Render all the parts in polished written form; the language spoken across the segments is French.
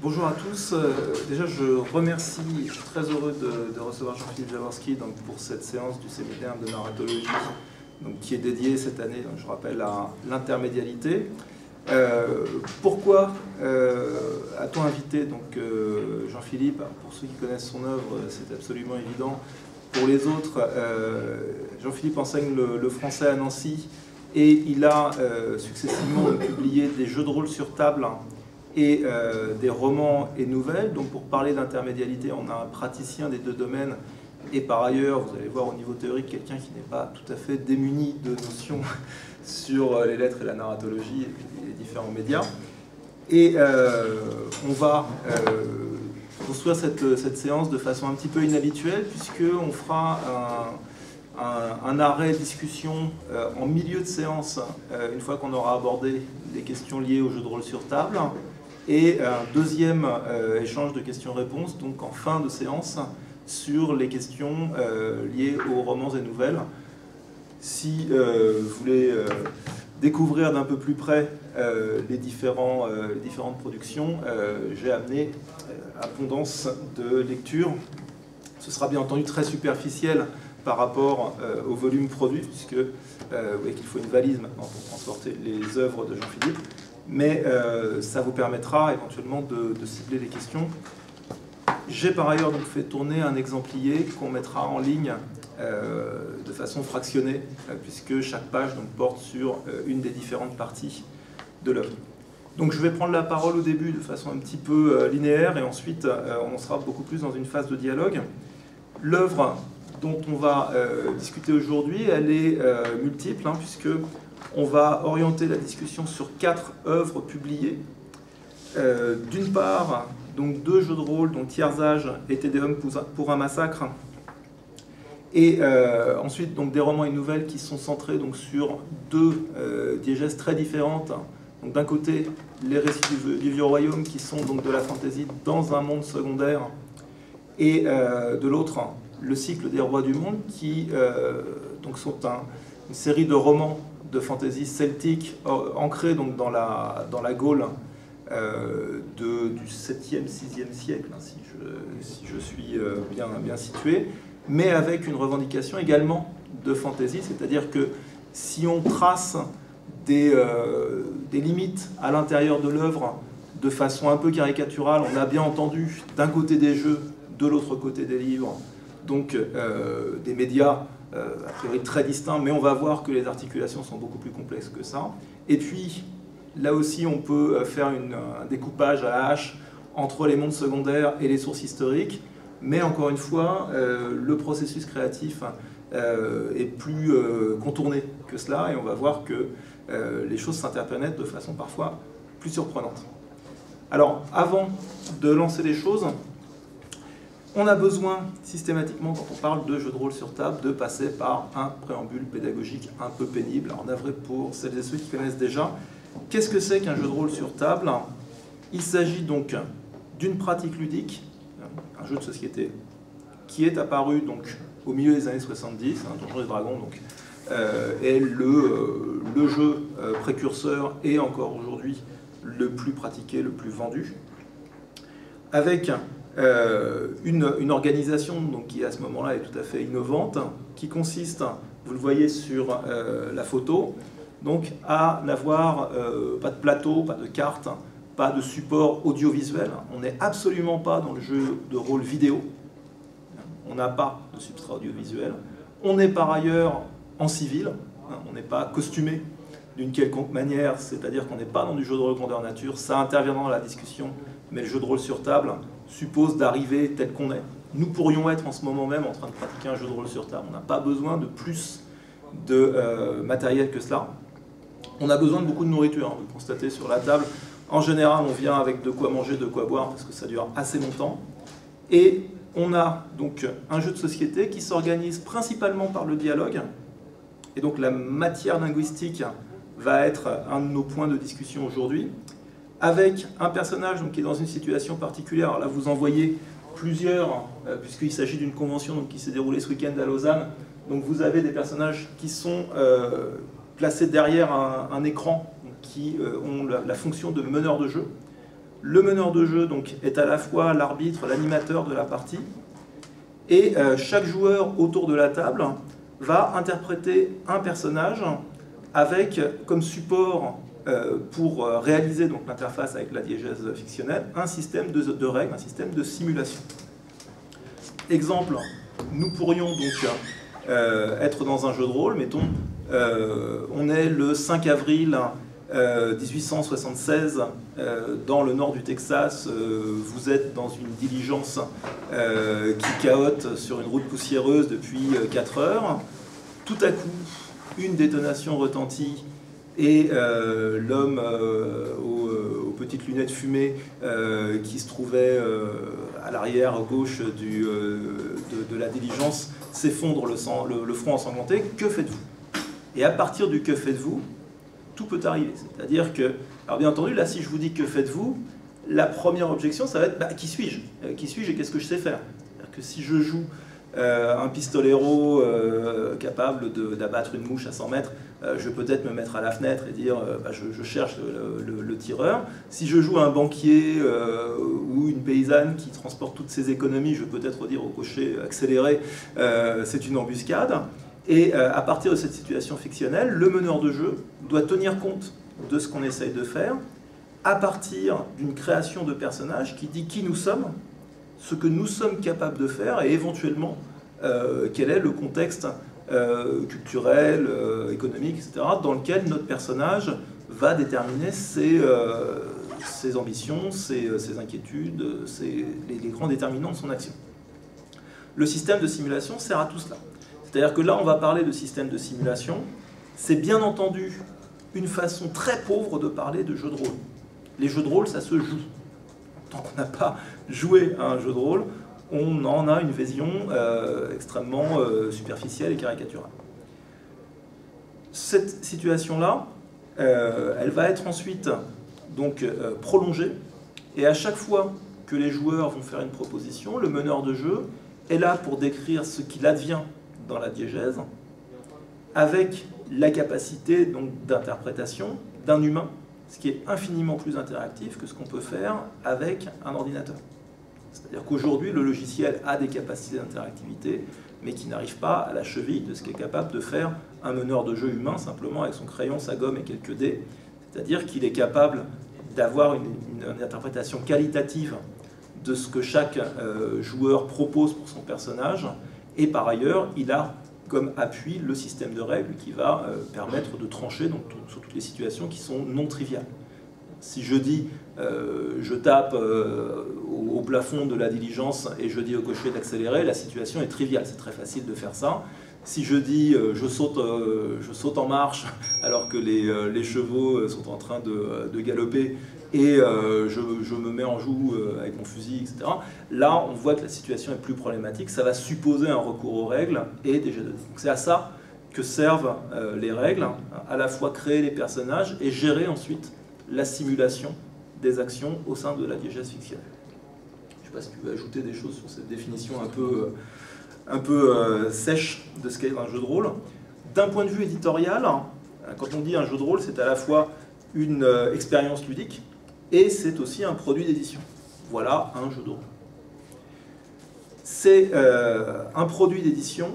Bonjour à tous. Déjà, je remercie, je suis très heureux de recevoir Jean-Philippe Jaworski pour cette séance du séminaire de narratologie qui est dédiée cette année, je rappelle, à l'intermédialité. Pourquoi a-t-on invité Jean-Philippe? Pour ceux qui connaissent son œuvre, c'est absolument évident. Pour les autres, Jean-Philippe enseigne le français à Nancy et il a successivement publié des jeux de rôle sur table et des romans et nouvelles. Donc pour parler d'intermédialité, on a un praticien des deux domaines et par ailleurs, vous allez voir au niveau théorique, quelqu'un qui n'est pas tout à fait démuni de notions sur les lettres et la narratologie et les différents médias. Et on va construire cette séance de façon un petit peu inhabituelle puisqu'on fera un arrêt discussion en milieu de séance une fois qu'on aura abordé les questions liées au jeu de rôle sur table et un deuxième échange de questions-réponses donc en fin de séance sur les questions liées aux romans et nouvelles. Si vous voulez découvrir d'un peu plus près les différentes productions, j'ai amené abondance de lecture. Ce sera bien entendu très superficiel par rapport au volume produit, puisque vous voyez qu'il faut une valise maintenant pour transporter les œuvres de Jean-Philippe, mais ça vous permettra éventuellement de cibler les questions. J'ai par ailleurs donc fait tourner un exemplier qu'on mettra en ligne de façon fractionnée, puisque chaque page porte sur une des différentes parties de l'œuvre. Donc je vais prendre la parole au début de façon un petit peu linéaire, et ensuite on sera beaucoup plus dans une phase de dialogue. L'œuvre dont on va discuter aujourd'hui, elle est multiple, puisque on va orienter la discussion sur 4 œuvres publiées. D'une part, donc 2 jeux de rôle, donc Tiers Âge et Tédéum pour un massacre, et ensuite donc des romans et nouvelles qui sont centrés donc sur 2 diégèses très différentes. Donc d'un côté, les récits du Vieux Royaume qui sont donc de la fantaisie dans un monde secondaire, et de l'autre, le cycle des Rois du Monde qui donc sont une série de romans de fantaisie celtique ancrés donc dans la Gaule du 7e, 6e siècle, si je suis bien situé, mais avec une revendication également de fantaisie, c'est-à-dire que si on trace des limites à l'intérieur de l'œuvre de façon un peu caricaturale, on a bien entendu d'un côté des jeux, de l'autre côté des livres, donc des médias a priori très distincts, mais on va voir que les articulations sont beaucoup plus complexes que ça. Et puis, là aussi, on peut faire un découpage à la hache entre les mondes secondaires et les sources historiques, mais encore une fois, le processus créatif est plus contourné que cela, et on va voir que les choses s'interpénètrent de façon parfois plus surprenante. Alors, avant de lancer les choses, on a besoin systématiquement, quand on parle de jeux de rôle sur table, de passer par un préambule pédagogique un peu pénible. Alors, navré pour celles et ceux qui connaissent déjà. Qu'est-ce que c'est qu'un jeu de rôle sur table? Il s'agit donc d'une pratique ludique, un jeu de société, qui est apparu donc au milieu des années 70, Donjons et Dragons est le jeu précurseur et encore aujourd'hui le plus pratiqué, le plus vendu, avec une organisation donc, qui à ce moment-là est tout à fait innovante, qui consiste, vous le voyez sur la photo, donc à n'avoir pas de plateau, pas de carte, pas de support audiovisuel. On n'est absolument pas dans le jeu de rôle vidéo. On n'a pas de substrat audiovisuel. On est par ailleurs en civil. On n'est pas costumé d'une quelconque manière, c'est-à-dire qu'on n'est pas dans du jeu de rôle grandeur nature. Ça interviendra dans la discussion, mais le jeu de rôle sur table suppose d'arriver tel qu'on est. Nous pourrions être en ce moment même en train de pratiquer un jeu de rôle sur table. On n'a pas besoin de plus de matériel que cela. On a besoin de beaucoup de nourriture. Vous le constatez sur la table. En général, on vient avec de quoi manger, de quoi boire, parce que ça dure assez longtemps. Et on a donc un jeu de société qui s'organise principalement par le dialogue. Et donc la matière linguistique va être un de nos points de discussion aujourd'hui, avec un personnage donc, qui est dans une situation particulière. Alors là, vous en voyez plusieurs, puisqu'il s'agit d'une convention donc, qui s'est déroulée ce week-end à Lausanne. Donc vous avez des personnages qui sont placés derrière un écran, qui ont la fonction de meneur de jeu. Le meneur de jeu donc, est à la fois l'arbitre, l'animateur de la partie, et chaque joueur autour de la table va interpréter un personnage avec comme support pour réaliser l'interface avec la diégèse fictionnelle un système de règles, un système de simulation. Exemple, nous pourrions donc être dans un jeu de rôle, mettons, on est le 5 avril 1876 dans le nord du Texas, vous êtes dans une diligence qui cahote sur une route poussiéreuse depuis 4 heures. Tout à coup, une détonation retentit et l'homme aux petites lunettes fumées qui se trouvait à l'arrière gauche de la diligence s'effondre le front ensanglanté. Que faites-vous? Et à partir du que faites-vous, tout peut arriver. C'est-à-dire que, alors bien entendu, là, si je vous dis que faites-vous, la première objection, ça va être qui suis-je? Qui suis-je et qu'est-ce que je sais faire? C'est-à-dire que si je joue un pistolero capable d'abattre une mouche à 100 mètres, je peux peut-être me mettre à la fenêtre et dire je cherche le tireur. Si je joue un banquier ou une paysanne qui transporte toutes ses économies, je peux peut-être dire au cocher accéléré, c'est une embuscade. Et à partir de cette situation fictionnelle, le meneur de jeu doit tenir compte de ce qu'on essaye de faire à partir d'une création de personnage qui dit qui nous sommes, ce que nous sommes capables de faire et éventuellement quel est le contexte culturel, économique, etc., dans lequel notre personnage va déterminer ses ambitions, ses inquiétudes, les grands déterminants de son action. Le système de simulation sert à tout cela. C'est-à-dire que là, on va parler de système de simulation. C'est bien entendu une façon très pauvre de parler de jeux de rôle. Les jeux de rôle, ça se joue. Tant qu'on n'a pas joué à un jeu de rôle, on en a une vision extrêmement superficielle et caricaturale. Cette situation-là, elle va être ensuite donc, prolongée. Et à chaque fois que les joueurs vont faire une proposition, le meneur de jeu est là pour décrire ce qu'il advient dans la diégèse, avec la capacité d'interprétation d'un humain, ce qui est infiniment plus interactif que ce qu'on peut faire avec un ordinateur. C'est-à-dire qu'aujourd'hui, le logiciel a des capacités d'interactivité, mais qui n'arrive pas à la cheville de ce qu'est capable de faire un meneur de jeu humain, simplement avec son crayon, sa gomme et quelques dés. C'est-à-dire qu'il est capable d'avoir une interprétation qualitative de ce que chaque joueur propose pour son personnage, et par ailleurs, il a comme appui le système de règles qui va permettre de trancher sur toutes les situations qui sont non triviales. Si je dis je tape au plafond de la diligence et je dis au cocher d'accélérer, la situation est triviale, c'est très facile de faire ça. Si je dis je saute en marche alors que les chevaux sont en train de galoper et je me mets en joue avec mon fusil, etc. Là, on voit que la situation est plus problématique. Ça va supposer un recours aux règles et des jets de dés. C'est à ça que servent les règles, à la fois créer les personnages et gérer ensuite la simulation des actions au sein de la diégèse fictionnelle. Je ne sais pas si tu veux ajouter des choses sur cette définition un peu sèche de ce qu'est un jeu de rôle. D'un point de vue éditorial, quand on dit un jeu de rôle, c'est à la fois une expérience ludique et c'est aussi un produit d'édition. Voilà un jeu de rôle. C'est un produit d'édition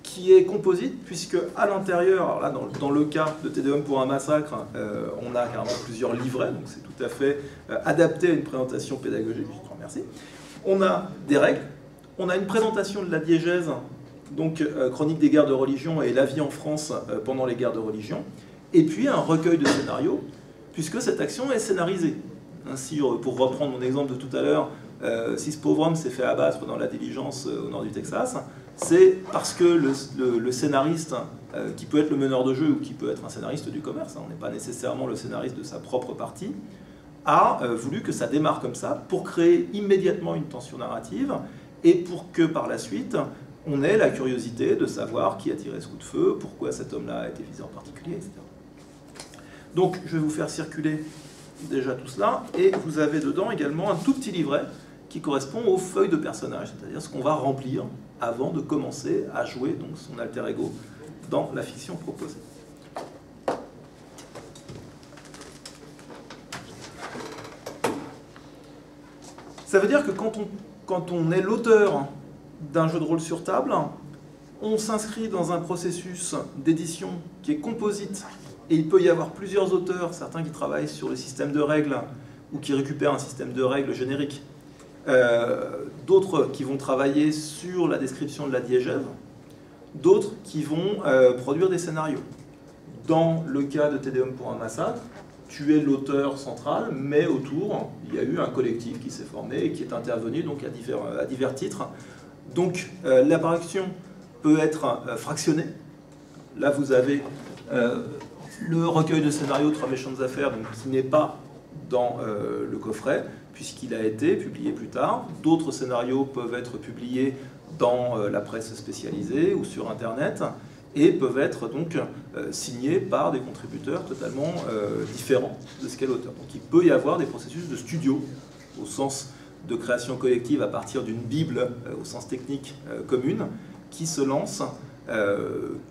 qui est composite, puisque à l'intérieur, alors là dans le cas de Tédéum pour un massacre, on a carrément plusieurs livrets, donc c'est tout à fait adapté à une présentation pédagogique, je te remercie. On a des règles, on a une présentation de la diégèse, donc chronique des guerres de religion et la vie en France pendant les guerres de religion, et puis un recueil de scénarios, puisque cette action est scénarisée. Ainsi, pour reprendre mon exemple de tout à l'heure, si ce pauvre homme s'est fait abattre dans la diligence au nord du Texas, c'est parce que le scénariste, qui peut être le meneur de jeu ou qui peut être un scénariste du commerce, on n'est pas nécessairement le scénariste de sa propre partie, a voulu que ça démarre comme ça pour créer immédiatement une tension narrative et pour que par la suite, on ait la curiosité de savoir qui a tiré ce coup de feu, pourquoi cet homme-là a été visé en particulier, etc. Donc, je vais vous faire circuler déjà tout cela, et vous avez dedans également un tout petit livret qui correspond aux feuilles de personnage, c'est-à-dire ce qu'on va remplir avant de commencer à jouer donc, son alter ego dans la fiction proposée. Ça veut dire que quand on est l'auteur d'un jeu de rôle sur table, on s'inscrit dans un processus d'édition qui est composite, et il peut y avoir plusieurs auteurs, certains qui travaillent sur le système de règles ou qui récupèrent un système de règles générique, d'autres qui vont travailler sur la description de la diégèse, d'autres qui vont produire des scénarios. Dans le cas de Te Deum pour un massacre, tu es l'auteur central, mais autour, il y a eu un collectif qui s'est formé et qui est intervenu donc à divers titres. Donc l'apparition peut être fractionnée. Là, vous avez le recueil de scénarios Trois méchantes affaires, donc, qui n'est pas dans le coffret, puisqu'il a été publié plus tard. D'autres scénarios peuvent être publiés dans la presse spécialisée ou sur Internet, et peuvent être donc signés par des contributeurs totalement différents de ce qu'est l'auteur. Donc il peut y avoir des processus de studio, au sens de création collective à partir d'une Bible, au sens technique commune, qui se lancent,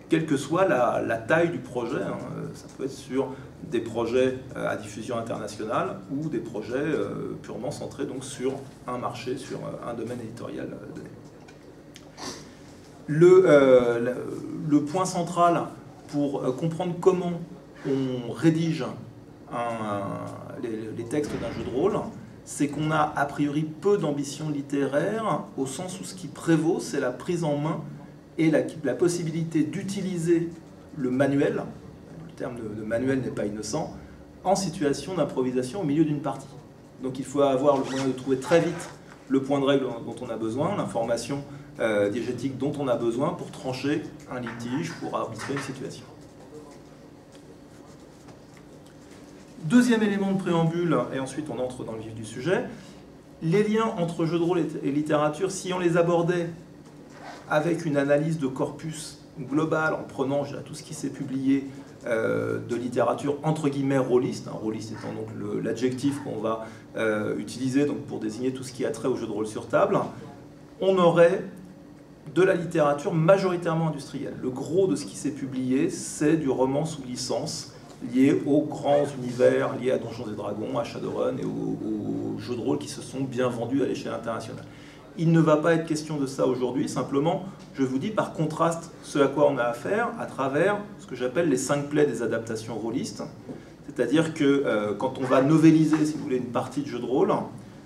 quelle que soit la taille du projet. Hein. Ça peut être sur des projets à diffusion internationale ou des projets purement centrés donc, sur un marché, sur un domaine éditorial donné. Le point central pour comprendre comment on rédige les textes d'un jeu de rôle, c'est qu'on a a priori peu d'ambition littéraire, au sens où ce qui prévaut, c'est la prise en main et la possibilité d'utiliser le manuel, le terme de manuel n'est pas innocent, en situation d'improvisation au milieu d'une partie. Donc il faut avoir le moyen de trouver très vite le point de règle dont on a besoin, l'information diégétique dont on a besoin pour trancher un litige, pour arbitrer une situation. Deuxième élément de préambule, et ensuite on entre dans le vif du sujet, les liens entre jeu de rôle et littérature, si on les abordait avec une analyse de corpus global, en prenant tout ce qui s'est publié de littérature entre guillemets rôliste, rôliste étant donc l'adjectif qu'on va utiliser donc, pour désigner tout ce qui a trait au jeu de rôle sur table, on aurait de la littérature majoritairement industrielle. Le gros de ce qui s'est publié, c'est du roman sous licence, lié aux grands univers, liés à Donjons et Dragons, à Shadowrun et aux jeux de rôle qui se sont bien vendus à l'échelle internationale. Il ne va pas être question de ça aujourd'hui, simplement, je vous dis par contraste ce à quoi on a affaire à travers ce que j'appelle les 5 plaies des adaptations rôlistes. C'est-à-dire que quand on va novéliser, si vous voulez, une partie de jeu de rôle,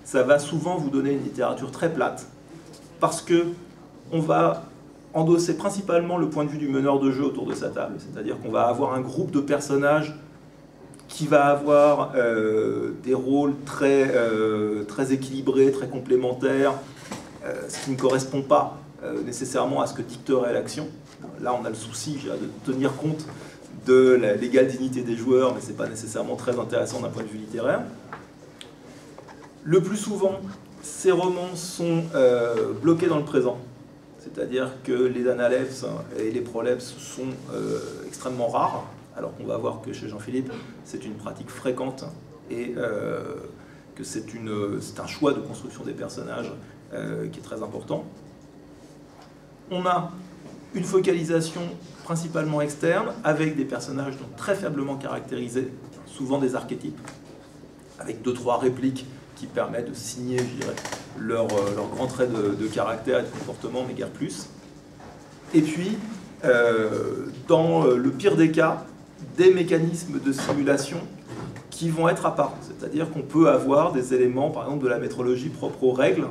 ça va souvent vous donner une littérature très plate, parce que on va endosser principalement le point de vue du meneur de jeu autour de sa table. C'est-à-dire qu'on va avoir un groupe de personnages qui va avoir des rôles très équilibrés, très complémentaires, ce qui ne correspond pas nécessairement à ce que dicterait l'action. Là, on a le souci de tenir compte de l'égale dignité des joueurs, mais ce n'est pas nécessairement très intéressant d'un point de vue littéraire. Le plus souvent, ces romans sont bloqués dans le présent. C'est-à-dire que les analepses et les prolepses sont extrêmement rares, alors qu'on va voir que chez Jean-Philippe, c'est une pratique fréquente et que c'est un choix de construction des personnages qui est très important. On a une focalisation principalement externe, avec des personnages donc très faiblement caractérisés, souvent des archétypes, avec 2-3 répliques qui permettent de signer, je dirais, leurs grands traits de caractère et de comportement, mais guère plus. Et puis, dans le pire des cas, des mécanismes de simulation qui vont être apparents. C'est-à-dire qu'on peut avoir des éléments, par exemple, de la métrologie propre aux règles,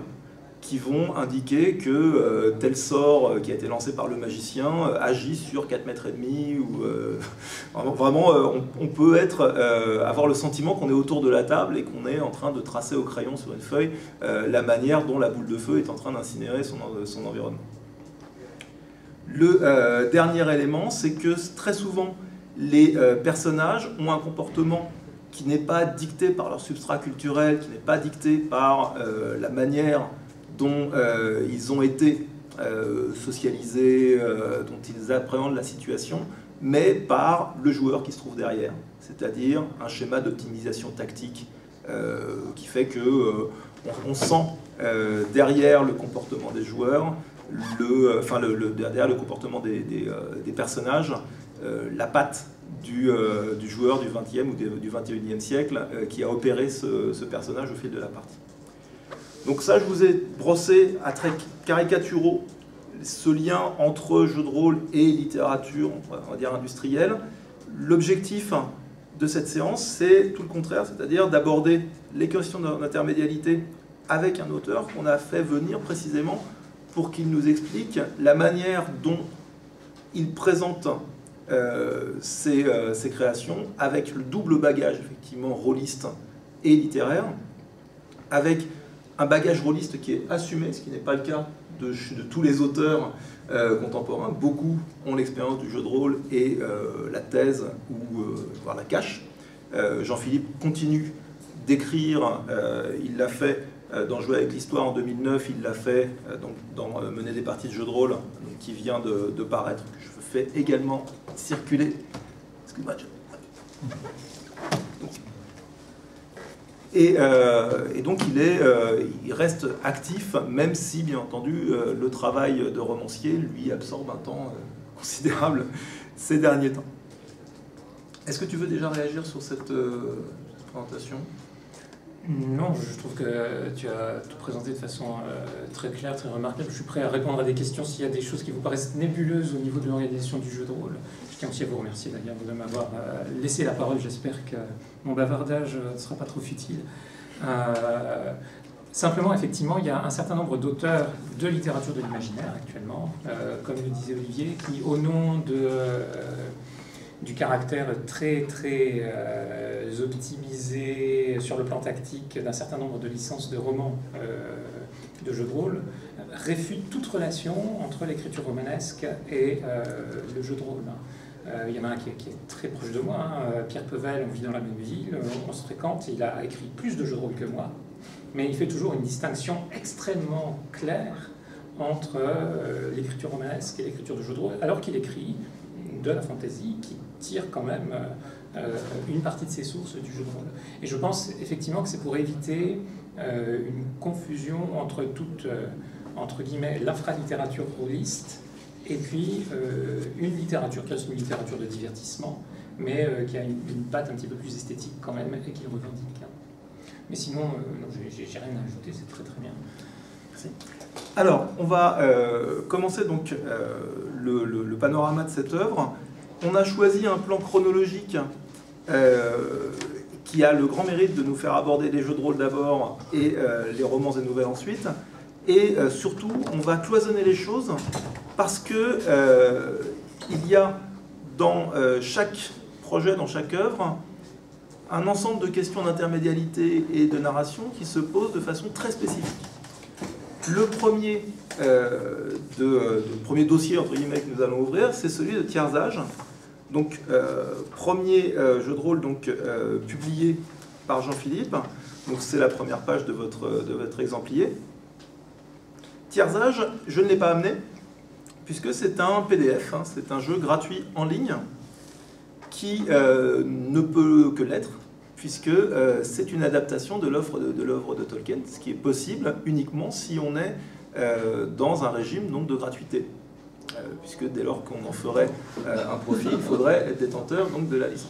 qui vont indiquer que tel sort qui a été lancé par le magicien agit sur 4,5 mètres, ou vraiment on peut avoir le sentiment qu'on est autour de la table et qu'on est en train de tracer au crayon sur une feuille la manière dont la boule de feu est en train d'incinérer son environnement. Le dernier élément, c'est que très souvent les personnages ont un comportement qui n'est pas dicté par leur substrat culturel, qui n'est pas dicté par la manière dont ils ont été socialisés, dont ils appréhendent la situation, mais par le joueur qui se trouve derrière. C'est-à-dire un schéma d'optimisation tactique qui fait que on sent derrière le comportement des joueurs, derrière le comportement des personnages, la patte du joueur du XXe ou du XXIe siècle qui a opéré ce personnage au fil de la partie. Donc ça, je vous ai brossé à traits caricaturaux ce lien entre jeu de rôle et littérature, on va dire industrielle. L'objectif de cette séance, c'est tout le contraire, c'est-à-dire d'aborder les questions d'intermédialité avec un auteur qu'on a fait venir précisément pour qu'il nous explique la manière dont il présente ses créations avec le double bagage, effectivement, rôliste et littéraire, avec un bagage rôliste qui est assumé, ce qui n'est pas le cas de tous les auteurs contemporains. Beaucoup ont l'expérience du jeu de rôle et la thèse ou voire la cache. Jean-Philippe continue d'écrire, il l'a fait dans Jouer avec l'Histoire en 2009, il l'a fait donc, dans Mener des parties de jeu de rôle, donc, qui vient de paraître, que je fais également circuler. Excuse-moi, et donc il reste actif, même si, bien entendu, le travail de romancier lui absorbe un temps considérable ces derniers temps. Est-ce que tu veux déjà réagir sur cette présentation ? Non, je trouve que tu as tout présenté de façon très claire, très remarquable. Je suis prêt à répondre à des questions s'il y a des choses qui vous paraissent nébuleuses au niveau de l'organisation du jeu de rôle. Je tiens aussi à vous remercier d'ailleurs de m'avoir laissé la parole. J'espère que mon bavardage ne sera pas trop futile. Simplement, effectivement, il y a un certain nombre d'auteurs de littérature de l'imaginaire actuellement, comme le disait Olivier, qui, au nom du caractère très optimisé sur le plan tactique d'un certain nombre de licences de romans de jeux de rôle, réfutent toute relation entre l'écriture romanesque et le jeu de rôle. Il y en a un qui est très proche de moi, Pierre Pevel, on vit dans la même ville, on se fréquente, il a écrit plus de jeux de rôle que moi, mais il fait toujours une distinction extrêmement claire entre l'écriture romanesque et l'écriture de jeu de rôle, alors qu'il écrit de la fantasy qui tire quand même une partie de ses sources du jeu de rôle. Et je pense effectivement que c'est pour éviter une confusion entre toute, entre guillemets, l'infralittérature rôliste et puis une littérature qui reste une littérature de divertissement, mais qui a une patte un petit peu plus esthétique quand même et qui le revendique. Mais sinon, non, j'ai rien à ajouter, c'est très très bien. Merci. Alors, on va commencer donc le panorama de cette œuvre. On a choisi un plan chronologique qui a le grand mérite de nous faire aborder les jeux de rôle d'abord et les romans et nouvelles ensuite. Et surtout, on va cloisonner les choses parce que il y a dans chaque projet, dans chaque œuvre, un ensemble de questions d'intermédialité et de narration qui se posent de façon très spécifique. Le premier, premier dossier entre guillemets, que nous allons ouvrir, c'est celui de Tierzage. Donc, premier jeu de rôle donc, publié par Jean-Philippe. Donc, c'est la première page de votre exemplier. Tierzage, je ne l'ai pas amené, puisque c'est un PDF, hein, c'est un jeu gratuit en ligne qui ne peut que l'être, puisque c'est une adaptation de l'œuvre de Tolkien, ce qui est possible uniquement si on est dans un régime donc, de gratuité. Puisque dès lors qu'on en ferait un profit, il faudrait être détenteur donc, de la licence.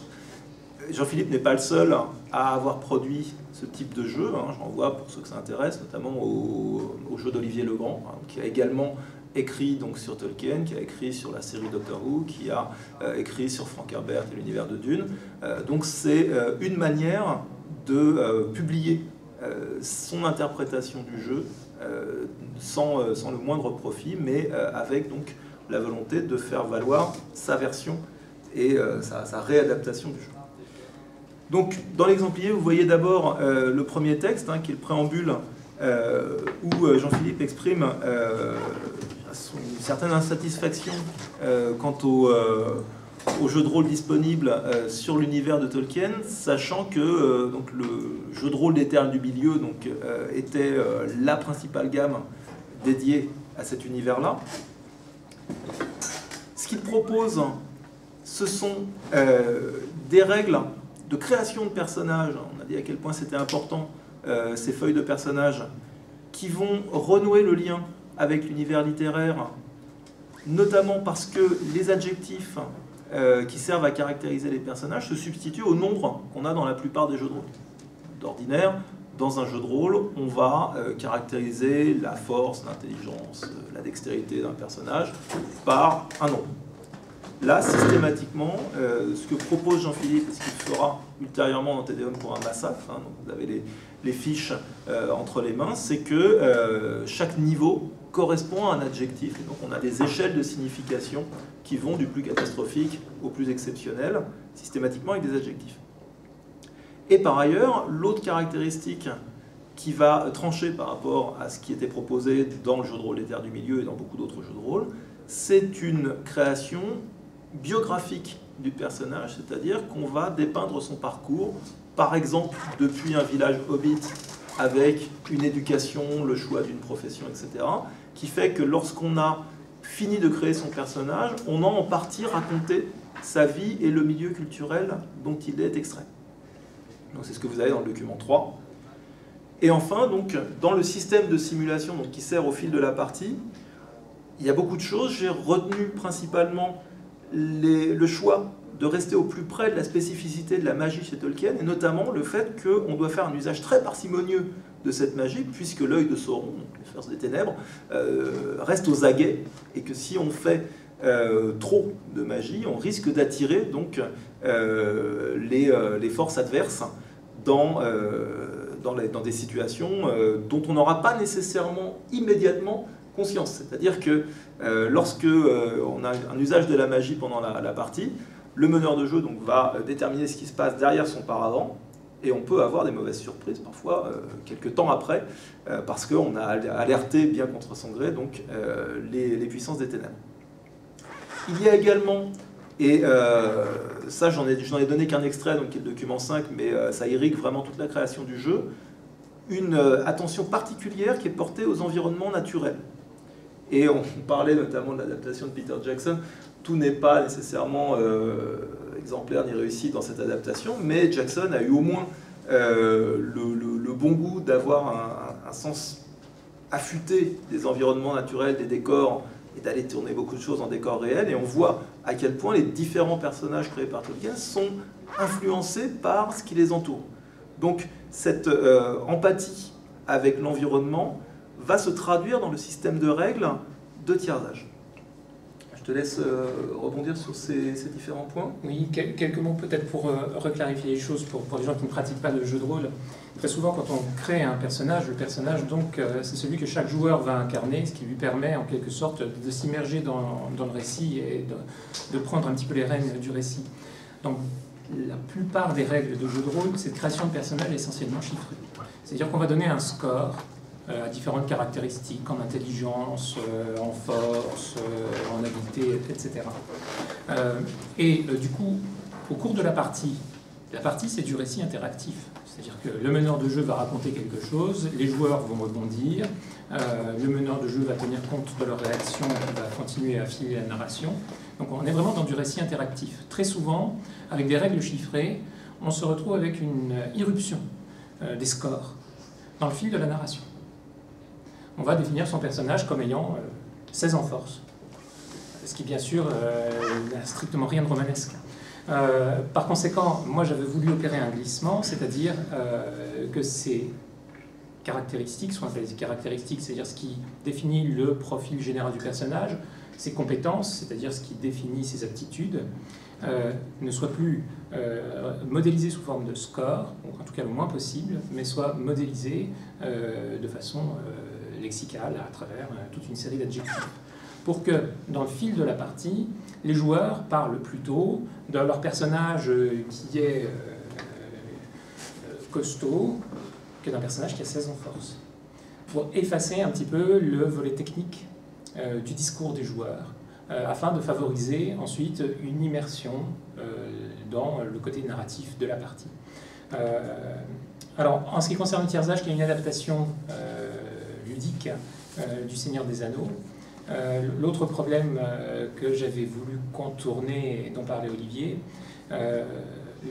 Jean-Philippe n'est pas le seul à avoir produit ce type de jeu, hein, j'en vois pour ceux que ça intéresse, notamment au jeu d'Olivier Legrand, hein, qui a également écrit donc, sur Tolkien, qui a écrit sur la série Doctor Who, qui a écrit sur Frank Herbert et l'univers de Dune. Donc c'est une manière de publier son interprétation du jeu sans le moindre profit, mais avec donc la volonté de faire valoir sa version et sa réadaptation du jeu. Donc, dans l'exemplier, vous voyez d'abord le premier texte, hein, qui est le préambule, où Jean-Philippe exprime une certaine insatisfaction quant au jeu de rôle disponible sur l'univers de Tolkien, sachant que donc, le jeu de rôle des Terres du Milieu donc, était la principale gamme dédiée à cet univers-là. Ce qu'il propose, ce sont des règles de création de personnages. On a dit à quel point c'était important, ces feuilles de personnages, qui vont renouer le lien avec l'univers littéraire, notamment parce que les adjectifs qui servent à caractériser les personnages se substituent au nombre qu'on a dans la plupart des jeux de rôle. D'ordinaire, dans un jeu de rôle, on va caractériser la force, l'intelligence, la dextérité d'un personnage par un nombre. Là, systématiquement, ce que propose Jean-Philippe, et ce qu'il fera ultérieurement dans TDM pour un massacre, hein, donc vous avez les fiches entre les mains, c'est que chaque niveau correspond à un adjectif. Et donc on a des échelles de signification qui vont du plus catastrophique au plus exceptionnel, systématiquement avec des adjectifs. Et par ailleurs, l'autre caractéristique qui va trancher par rapport à ce qui était proposé dans le jeu de rôle Les Terres du Milieu et dans beaucoup d'autres jeux de rôle, c'est une création biographique du personnage, c'est-à-dire qu'on va dépeindre son parcours, par exemple depuis un village hobbit avec une éducation, le choix d'une profession, etc., qui fait que lorsqu'on a fini de créer son personnage, on a en partie raconté sa vie et le milieu culturel dont il est extrait. Donc c'est ce que vous avez dans le document 3. Et enfin, donc, dans le système de simulation donc, qui sert au fil de la partie, il y a beaucoup de choses. J'ai retenu principalement le choix de rester au plus près de la spécificité de la magie chez Tolkien, et notamment le fait qu'on doit faire un usage très parcimonieux de cette magie, puisque l'œil de Sauron, les forces des ténèbres, reste aux aguets, et que si on fait trop de magie, on risque d'attirer donc les forces adverses dans des situations dont on n'aura pas nécessairement immédiatement conscience. C'est-à-dire que lorsque on a un usage de la magie pendant la partie, le meneur de jeu donc, va déterminer ce qui se passe derrière son paravent, et on peut avoir des mauvaises surprises, parfois quelques temps après, parce qu'on a alerté bien contre son gré donc, les puissances des ténèbres. Il y a également, et ça j'en ai donné qu'un extrait, donc qui est le document 5, mais ça irrigue vraiment toute la création du jeu, une attention particulière qui est portée aux environnements naturels. Et on parlait notamment de l'adaptation de Peter Jackson. Tout n'est pas nécessairement exemplaire ni réussi dans cette adaptation, mais Jackson a eu au moins le bon goût d'avoir un sens affûté des environnements naturels, des décors, et d'aller tourner beaucoup de choses en décors réels. Et on voit à quel point les différents personnages créés par Tolkien sont influencés par ce qui les entoure. Donc cette empathie avec l'environnement va se traduire dans le système de règles de tiers-âge. Je te laisse rebondir sur ces différents points. Oui, quelques mots peut-être pour reclarifier les choses pour les gens qui ne pratiquent pas le jeu de rôle. Très souvent, quand on crée un personnage, le personnage, donc, c'est celui que chaque joueur va incarner, ce qui lui permet en quelque sorte de s'immerger dans le récit et de prendre un petit peu les rênes du récit. Donc, la plupart des règles de jeu de rôle, cette création de personnage est essentiellement chiffrée. C'est-à-dire qu'on va donner un score à différentes caractéristiques, en intelligence, en force, en habileté, etc. Du coup, au cours de la partie c'est du récit interactif. C'est-à-dire que le meneur de jeu va raconter quelque chose, les joueurs vont rebondir, le meneur de jeu va tenir compte de leurs réactions et va continuer à filer la narration. Donc on est vraiment dans du récit interactif. Très souvent, avec des règles chiffrées, on se retrouve avec une irruption des scores dans le fil de la narration. On va définir son personnage comme ayant 16 en force, ce qui bien sûr n'a strictement rien de romanesque. Par conséquent, moi j'avais voulu opérer un glissement, c'est-à-dire que ces caractéristiques, ce qu'on appelle les caractéristiques, c'est-à-dire ce qui définit le profil général du personnage, ses compétences, c'est-à-dire ce qui définit ses aptitudes, ne soient plus modélisées sous forme de score, ou en tout cas le moins possible, mais soient modélisées de façon lexicale à travers toute une série d'adjectifs. Pour que, dans le fil de la partie, les joueurs parlent plutôt de leur personnage qui est costaud que d'un personnage qui a 16 en force. Pour effacer un petit peu le volet technique du discours des joueurs, afin de favoriser ensuite une immersion dans le côté narratif de la partie. Alors, en ce qui concerne le tiers-âge, qui est une adaptation ludique du Seigneur des Anneaux, l'autre problème que j'avais voulu contourner et dont parlait Olivier,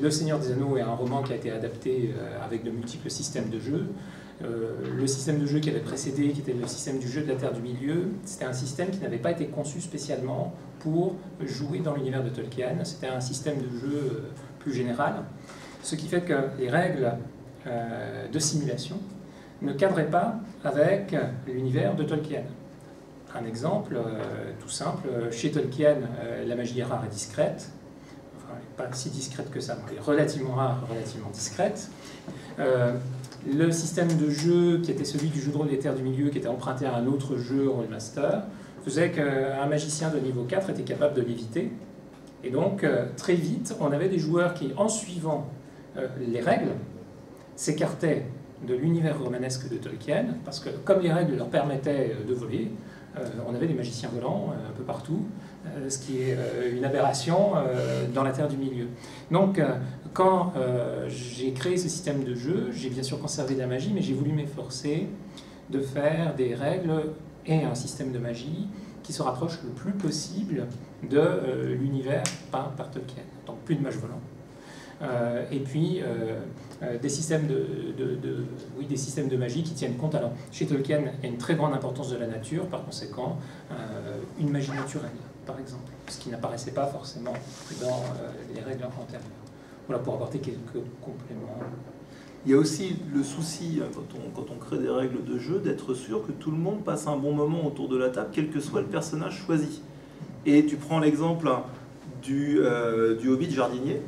Le Seigneur des Anneaux est un roman qui a été adapté avec de multiples systèmes de jeu. Le système de jeu qui avait précédé, qui était le système du jeu de la Terre du Milieu, c'était un système qui n'avait pas été conçu spécialement pour jouer dans l'univers de Tolkien. C'était un système de jeu plus général, ce qui fait que les règles de simulation ne cadrait pas avec l'univers de Tolkien. Un exemple tout simple, chez Tolkien, la magie est rare et discrète, enfin pas si discrète que ça, mais relativement rare, relativement discrète. Le système de jeu qui était celui du jeu de rôle des Terres du Milieu, qui était emprunté à un autre jeu, Rollmaster, faisait qu'un magicien de niveau 4 était capable de l'éviter. Et donc, très vite, on avait des joueurs qui, en suivant les règles, s'écartaient de l'univers romanesque de Tolkien, parce que comme les règles leur permettaient de voler, on avait des magiciens volants un peu partout, ce qui est une aberration dans la Terre du Milieu. Donc, quand j'ai créé ce système de jeu, j'ai bien sûr conservé de la magie, mais j'ai voulu m'efforcer de faire des règles et un système de magie qui se rapproche le plus possible de l'univers peint par Tolkien. Donc plus de mages volants. Et puis des systèmes des systèmes de magie qui tiennent compte. Alors, chez Tolkien, il y a une très grande importance de la nature, par conséquent, une magie naturelle, par exemple, ce qui n'apparaissait pas forcément dans les règles antérieures. Voilà, pour apporter quelques compléments. Il y a aussi le souci, quand on crée des règles de jeu, d'être sûr que tout le monde passe un bon moment autour de la table, quel que soit le personnage choisi. Et tu prends l'exemple du hobbit jardinier,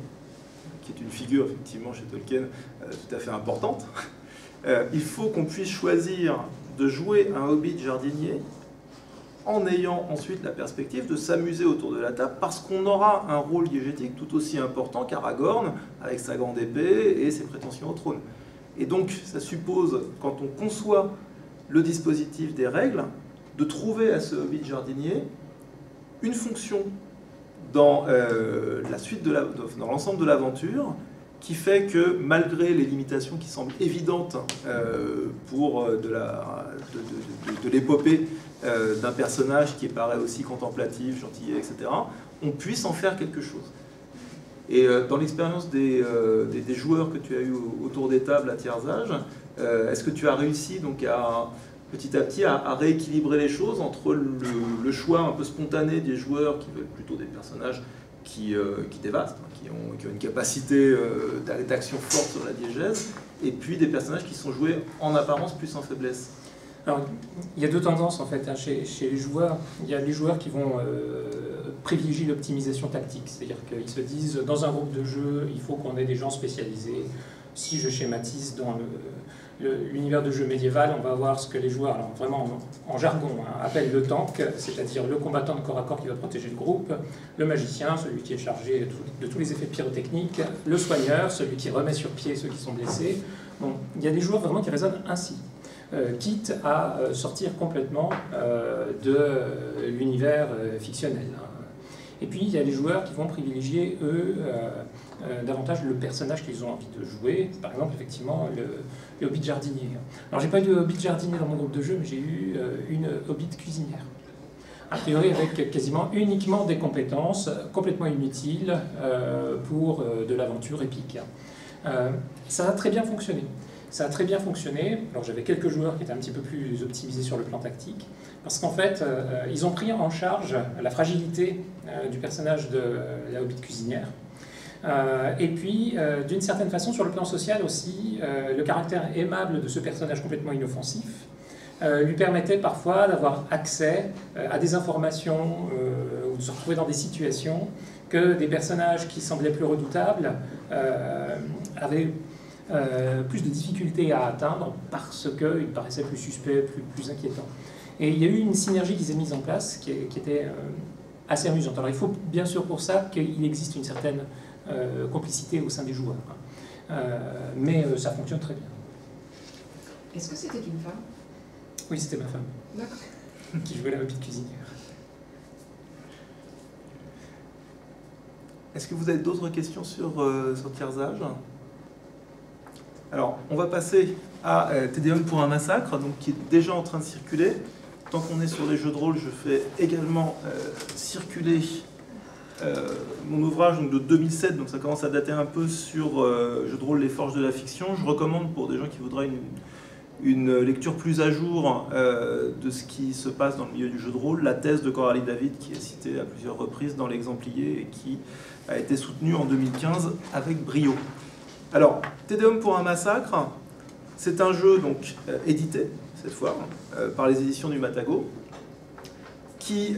qui est une figure, effectivement, chez Tolkien, tout à fait importante. Il faut qu'on puisse choisir de jouer un hobbit jardinier en ayant ensuite la perspective de s'amuser autour de la table, parce qu'on aura un rôle diégétique tout aussi important qu'Aragorn, avec sa grande épée et ses prétentions au trône. Et donc, ça suppose, quand on conçoit le dispositif des règles, de trouver à ce hobbit jardinier une fonction dans la suite dans l'ensemble de l'aventure, qui fait que malgré les limitations qui semblent évidentes pour de l'épopée d'un personnage qui paraît aussi contemplatif, gentillet, etc., on puisse en faire quelque chose. Et dans l'expérience des joueurs que tu as eu autour des tables à tiers âge, est-ce que tu as réussi donc petit à petit à rééquilibrer les choses entre le choix un peu spontané des joueurs qui veulent plutôt des personnages qui dévastent, qui ont une capacité d'action forte sur la diégèse, et puis des personnages qui sont joués en apparence plus en faiblesse? Alors, il y a deux tendances en fait chez les joueurs. Il y a les joueurs qui vont privilégier l'optimisation tactique, c'est-à-dire qu'ils se disent dans un groupe de jeu, il faut qu'on ait des gens spécialisés. Si je schématise dans l'univers de jeu médiéval, on va avoir ce que les joueurs, alors vraiment en jargon, appellent le tank, c'est-à-dire le combattant de corps à corps qui va protéger le groupe, le magicien, celui qui est chargé de tous les effets pyrotechniques, le soigneur, celui qui remet sur pied ceux qui sont blessés. Bon, il y a des joueurs vraiment qui raisonnent ainsi. Quitte à sortir complètement de l'univers fictionnel. Et puis il y a des joueurs qui vont privilégier, eux, davantage le personnage qu'ils ont envie de jouer, par exemple, effectivement, le hobbit jardinier. Alors j'ai pas eu de hobbit jardinier dans mon groupe de jeu, mais j'ai eu une hobbit cuisinière. A priori avec quasiment uniquement des compétences complètement inutiles pour de l'aventure épique. Ça a très bien fonctionné. Ça a très bien fonctionné. Alors j'avais quelques joueurs qui étaient un petit peu plus optimisés sur le plan tactique, parce qu'en fait, ils ont pris en charge la fragilité du personnage de la hobbit cuisinière. Et puis, d'une certaine façon, sur le plan social aussi, le caractère aimable de ce personnage complètement inoffensif lui permettait parfois d'avoir accès à des informations ou de se retrouver dans des situations que des personnages qui semblaient plus redoutables avaient plus de difficultés à atteindre parce qu'ils paraissaient plus suspects, plus inquiétants. Et il y a eu une synergie qui s'est mise en place qui était assez amusante. Alors il faut bien sûr pour ça qu'il existe une certaine complicité au sein des joueurs. Mais ça fonctionne très bien. Est-ce que c'était une femme? Oui, c'était ma femme. D'accord. Qui jouait la hobbit cuisinière. Est-ce que vous avez d'autres questions sur tiers âge? Alors, on va passer à Tédéum pour un massacre, donc, qui est déjà en train de circuler. Tant qu'on est sur les jeux de rôle, je fais également circuler mon ouvrage donc, de 2007, donc ça commence à dater un peu sur jeux de rôle Les Forges de la Fiction. Je recommande pour des gens qui voudraient une lecture plus à jour de ce qui se passe dans le milieu du jeu de rôle, la thèse de Coralie David, qui est citée à plusieurs reprises dans l'exemplier et qui a été soutenue en 2015 avec brio. Alors, Tédéum pour un massacre, c'est un jeu donc édité, cette fois, par les éditions du Matagot, qui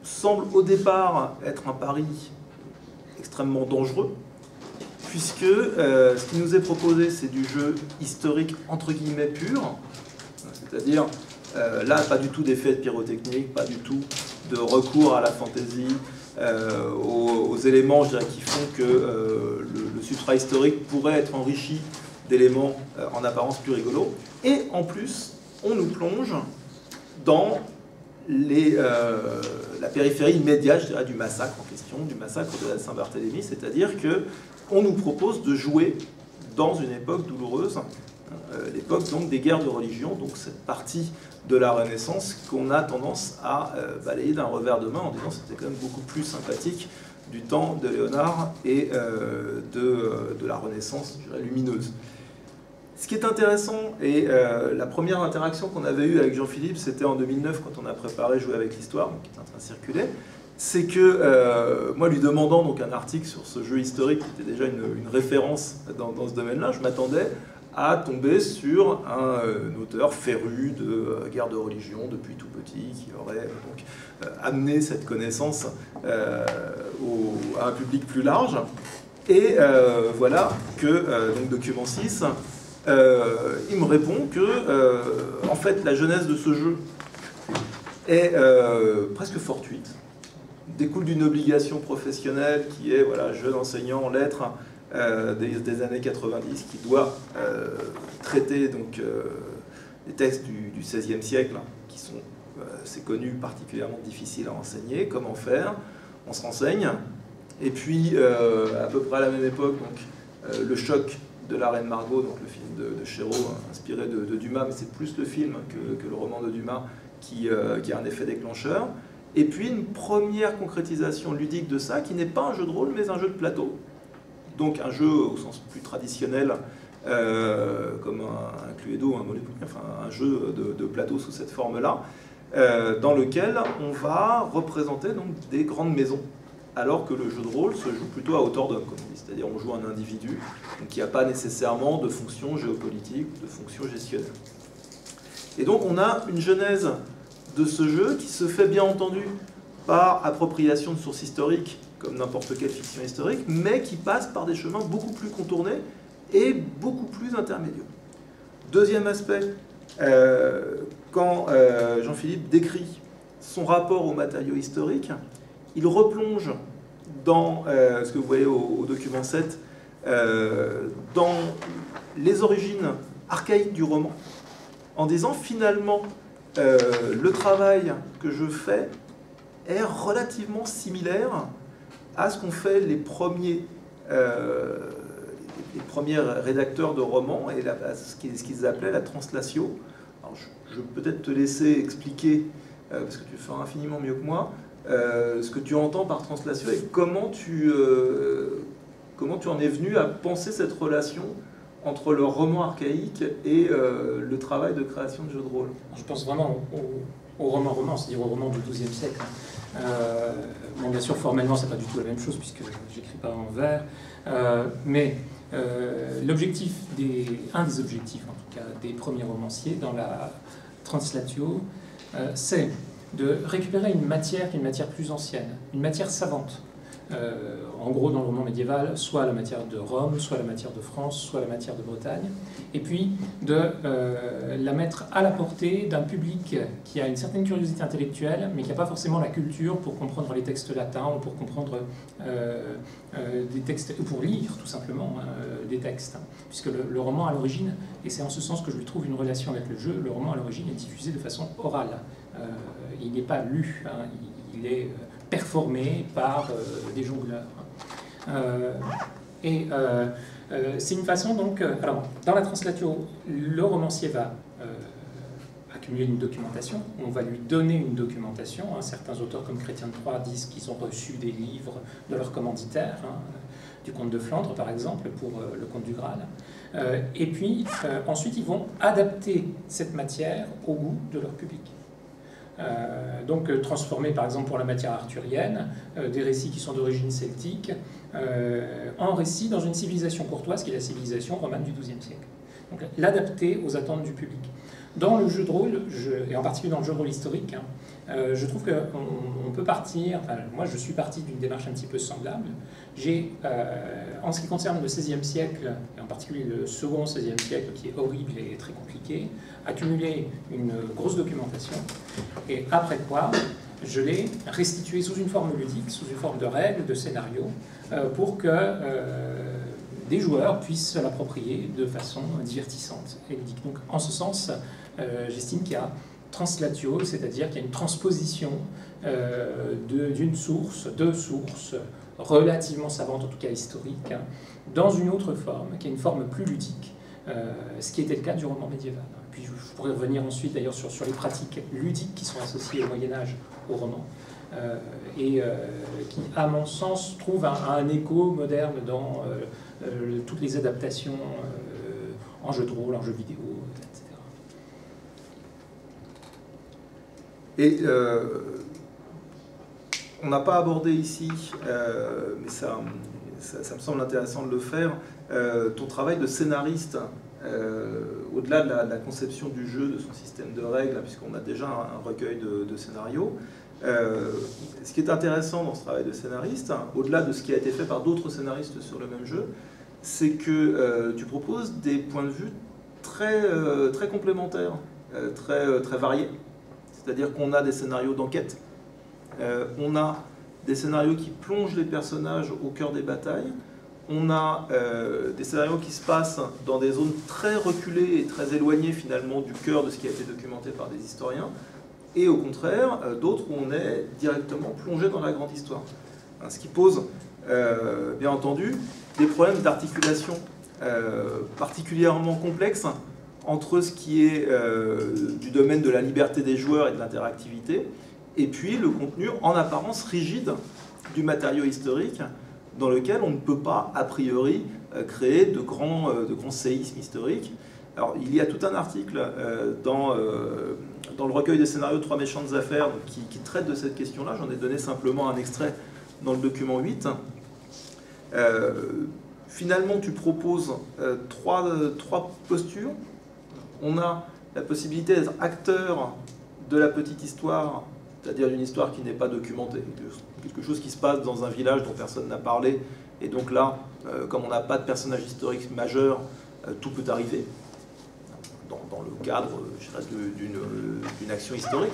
semble au départ être un pari extrêmement dangereux, puisque ce qui nous est proposé, c'est du jeu historique entre guillemets pur, c'est-à-dire là, pas du tout d'effets de pyrotechnique, pas du tout de recours à la fantaisie, aux éléments, je dirais, qui font que le substrat historique pourrait être enrichi d'éléments en apparence plus rigolos. Et en plus, on nous plonge dans la périphérie immédiate, je dirais, du massacre en question, du massacre de la Saint-Barthélemy, c'est-à-dire qu'on nous propose de jouer dans une époque douloureuse, l'époque donc des guerres de religion, donc cette partie de la Renaissance qu'on a tendance à balayer d'un revers de main en disant que c'était quand même beaucoup plus sympathique du temps de Léonard et de la Renaissance, je dirais, lumineuse. Ce qui est intéressant, et la première interaction qu'on avait eue avec Jean-Philippe, c'était en 2009 quand on a préparé Jouer avec l'Histoire, qui est en train de circuler, c'est que moi, lui demandant donc un article sur ce jeu historique qui était déjà une référence dans ce domaine-là, je m'attendais à tomber sur un auteur féru de guerre de religion depuis tout petit, qui aurait donc amené cette connaissance à un public plus large. Et voilà que, donc Document 6, il me répond que, en fait, la genèse de ce jeu est presque fortuite, découle d'une obligation professionnelle qui est, voilà, jeune enseignant en lettres, des années 90, qui doit traiter donc, des textes du XVIe siècle, qui sont, c'est connu, particulièrement difficiles à enseigner. Comment faire? On se renseigne. Et puis, à peu près à la même époque, donc, le choc de la Reine Margot, donc le film de Chéreau, inspiré de Dumas, mais c'est plus le film que le roman de Dumas qui a un effet déclencheur. Et puis, une première concrétisation ludique de ça, qui n'est pas un jeu de rôle, mais un jeu de plateau. Donc un jeu au sens plus traditionnel, comme un Cluedo, enfin un jeu de plateau sous cette forme-là, dans lequel on va représenter donc des grandes maisons, alors que le jeu de rôle se joue plutôt à hauteur d'homme, comme on dit, c'est-à-dire on joue un individu, donc il n'y a pas nécessairement de fonction géopolitique, de fonction gestionnaire. Et donc on a une genèse de ce jeu qui se fait bien entendu par appropriation de sources historiques, comme n'importe quelle fiction historique, mais qui passe par des chemins beaucoup plus contournés et beaucoup plus intermédiaires. Deuxième aspect, quand Jean-Philippe décrit son rapport aux matériaux historiques, il replonge dans ce que vous voyez au document 7, dans les origines archaïques du roman, en disant finalement, le travail que je fais est relativement similaire à ce qu'ont fait les premiers rédacteurs de romans et à ce qu'ils appelaient la translatio. Alors, je vais peut-être te laisser expliquer, parce que tu feras infiniment mieux que moi, ce que tu entends par translatio et comment tu en es venu à penser cette relation entre le roman archaïque et le travail de création de jeux de rôle. Je pense vraiment au roman, c'est-à-dire au roman du XIIe siècle. Bon, bien sûr, formellement, c'est pas du tout la même chose puisque j'écris pas en vers, mais l'objectif un des objectifs, en tout cas, des premiers romanciers dans la translatio, c'est de récupérer une matière plus ancienne, une matière savante. En gros, dans le roman médiéval, soit la matière de Rome, soit la matière de France, soit la matière de Bretagne, et puis de la mettre à la portée d'un public qui a une certaine curiosité intellectuelle, mais qui n'a pas forcément la culture pour comprendre les textes latins, ou pour comprendre des textes, ou pour lire tout simplement des textes. Puisque le roman à l'origine, et c'est en ce sens que je lui trouve une relation avec le jeu, le roman à l'origine est diffusé de façon orale. Il n'est pas lu, hein, il est performé par des jongleurs. C'est une façon donc... alors, dans la translatio, le romancier va accumuler une documentation, on va lui donner une documentation. Hein. Certains auteurs comme Chrétien de Troyes disent qu'ils ont reçu des livres de leurs commanditaires, hein, du comte de Flandre par exemple, pour le comte du Graal. Et puis ensuite ils vont adapter cette matière au goût de leur public. Donc transformer par exemple pour la matière arthurienne des récits qui sont d'origine celtique en récits dans une civilisation courtoise qui est la civilisation romane du XIIe siècle. Donc l'adapter aux attentes du public. Dans le jeu de rôle, et en particulier dans le jeu de rôle historique, je trouve qu'on peut partir, enfin, moi je suis parti d'une démarche un petit peu semblable. J'ai, en ce qui concerne le XVIe siècle, et en particulier le second XVIe siècle qui est horrible et très compliqué, accumulé une grosse documentation, et après quoi, je l'ai restitué sous une forme ludique, sous une forme de règles, de scénarios, pour que des joueurs puissent se l'approprier de façon divertissante et ludique. Donc en ce sens, j'estime qu'il y a translatio, c'est-à-dire qu'il y a une transposition d'une source, de sources relativement savantes, en tout cas historiques, dans une autre forme, qui est une forme plus ludique, ce qui était le cas du roman médiéval. Puis je pourrais revenir ensuite d'ailleurs sur les pratiques ludiques qui sont associées au Moyen-Âge au roman, et qui, à mon sens, trouvent un écho moderne dans toutes les adaptations en jeu de rôle, en jeu vidéo, etc. Et on n'a pas abordé ici, mais ça me semble intéressant de le faire, ton travail de scénariste, au-delà de la conception du jeu, de son système de règles, puisqu'on a déjà un recueil de scénarios. Ce qui est intéressant dans ce travail de scénariste, au-delà de ce qui a été fait par d'autres scénaristes sur le même jeu, c'est que tu proposes des points de vue très complémentaires, très variés. C'est-à-dire qu'on a des scénarios d'enquête, on a des scénarios qui plongent les personnages au cœur des batailles, on a des scénarios qui se passent dans des zones très reculées et très éloignées finalement du cœur de ce qui a été documenté par des historiens, et au contraire, d'autres où on est directement plongé dans la grande histoire. Ce qui pose, bien entendu, des problèmes d'articulation particulièrement complexes entre ce qui est du domaine de la liberté des joueurs et de l'interactivité, et puis le contenu en apparence rigide du matériau historique dans lequel on ne peut pas, a priori, créer de grands séismes historiques. Alors, il y a tout un article dans le recueil des scénarios de Trois méchantes affaires qui traite de cette question-là. J'en ai donné simplement un extrait dans le document 8. Finalement, tu proposes trois postures. On a la possibilité d'être acteur de la petite histoire, c'est-à-dire d'une histoire qui n'est pas documentée, quelque chose qui se passe dans un village dont personne n'a parlé, et donc là, comme on n'a pas de personnage historique majeur, tout peut arriver, dans le cadre, d'une action historique.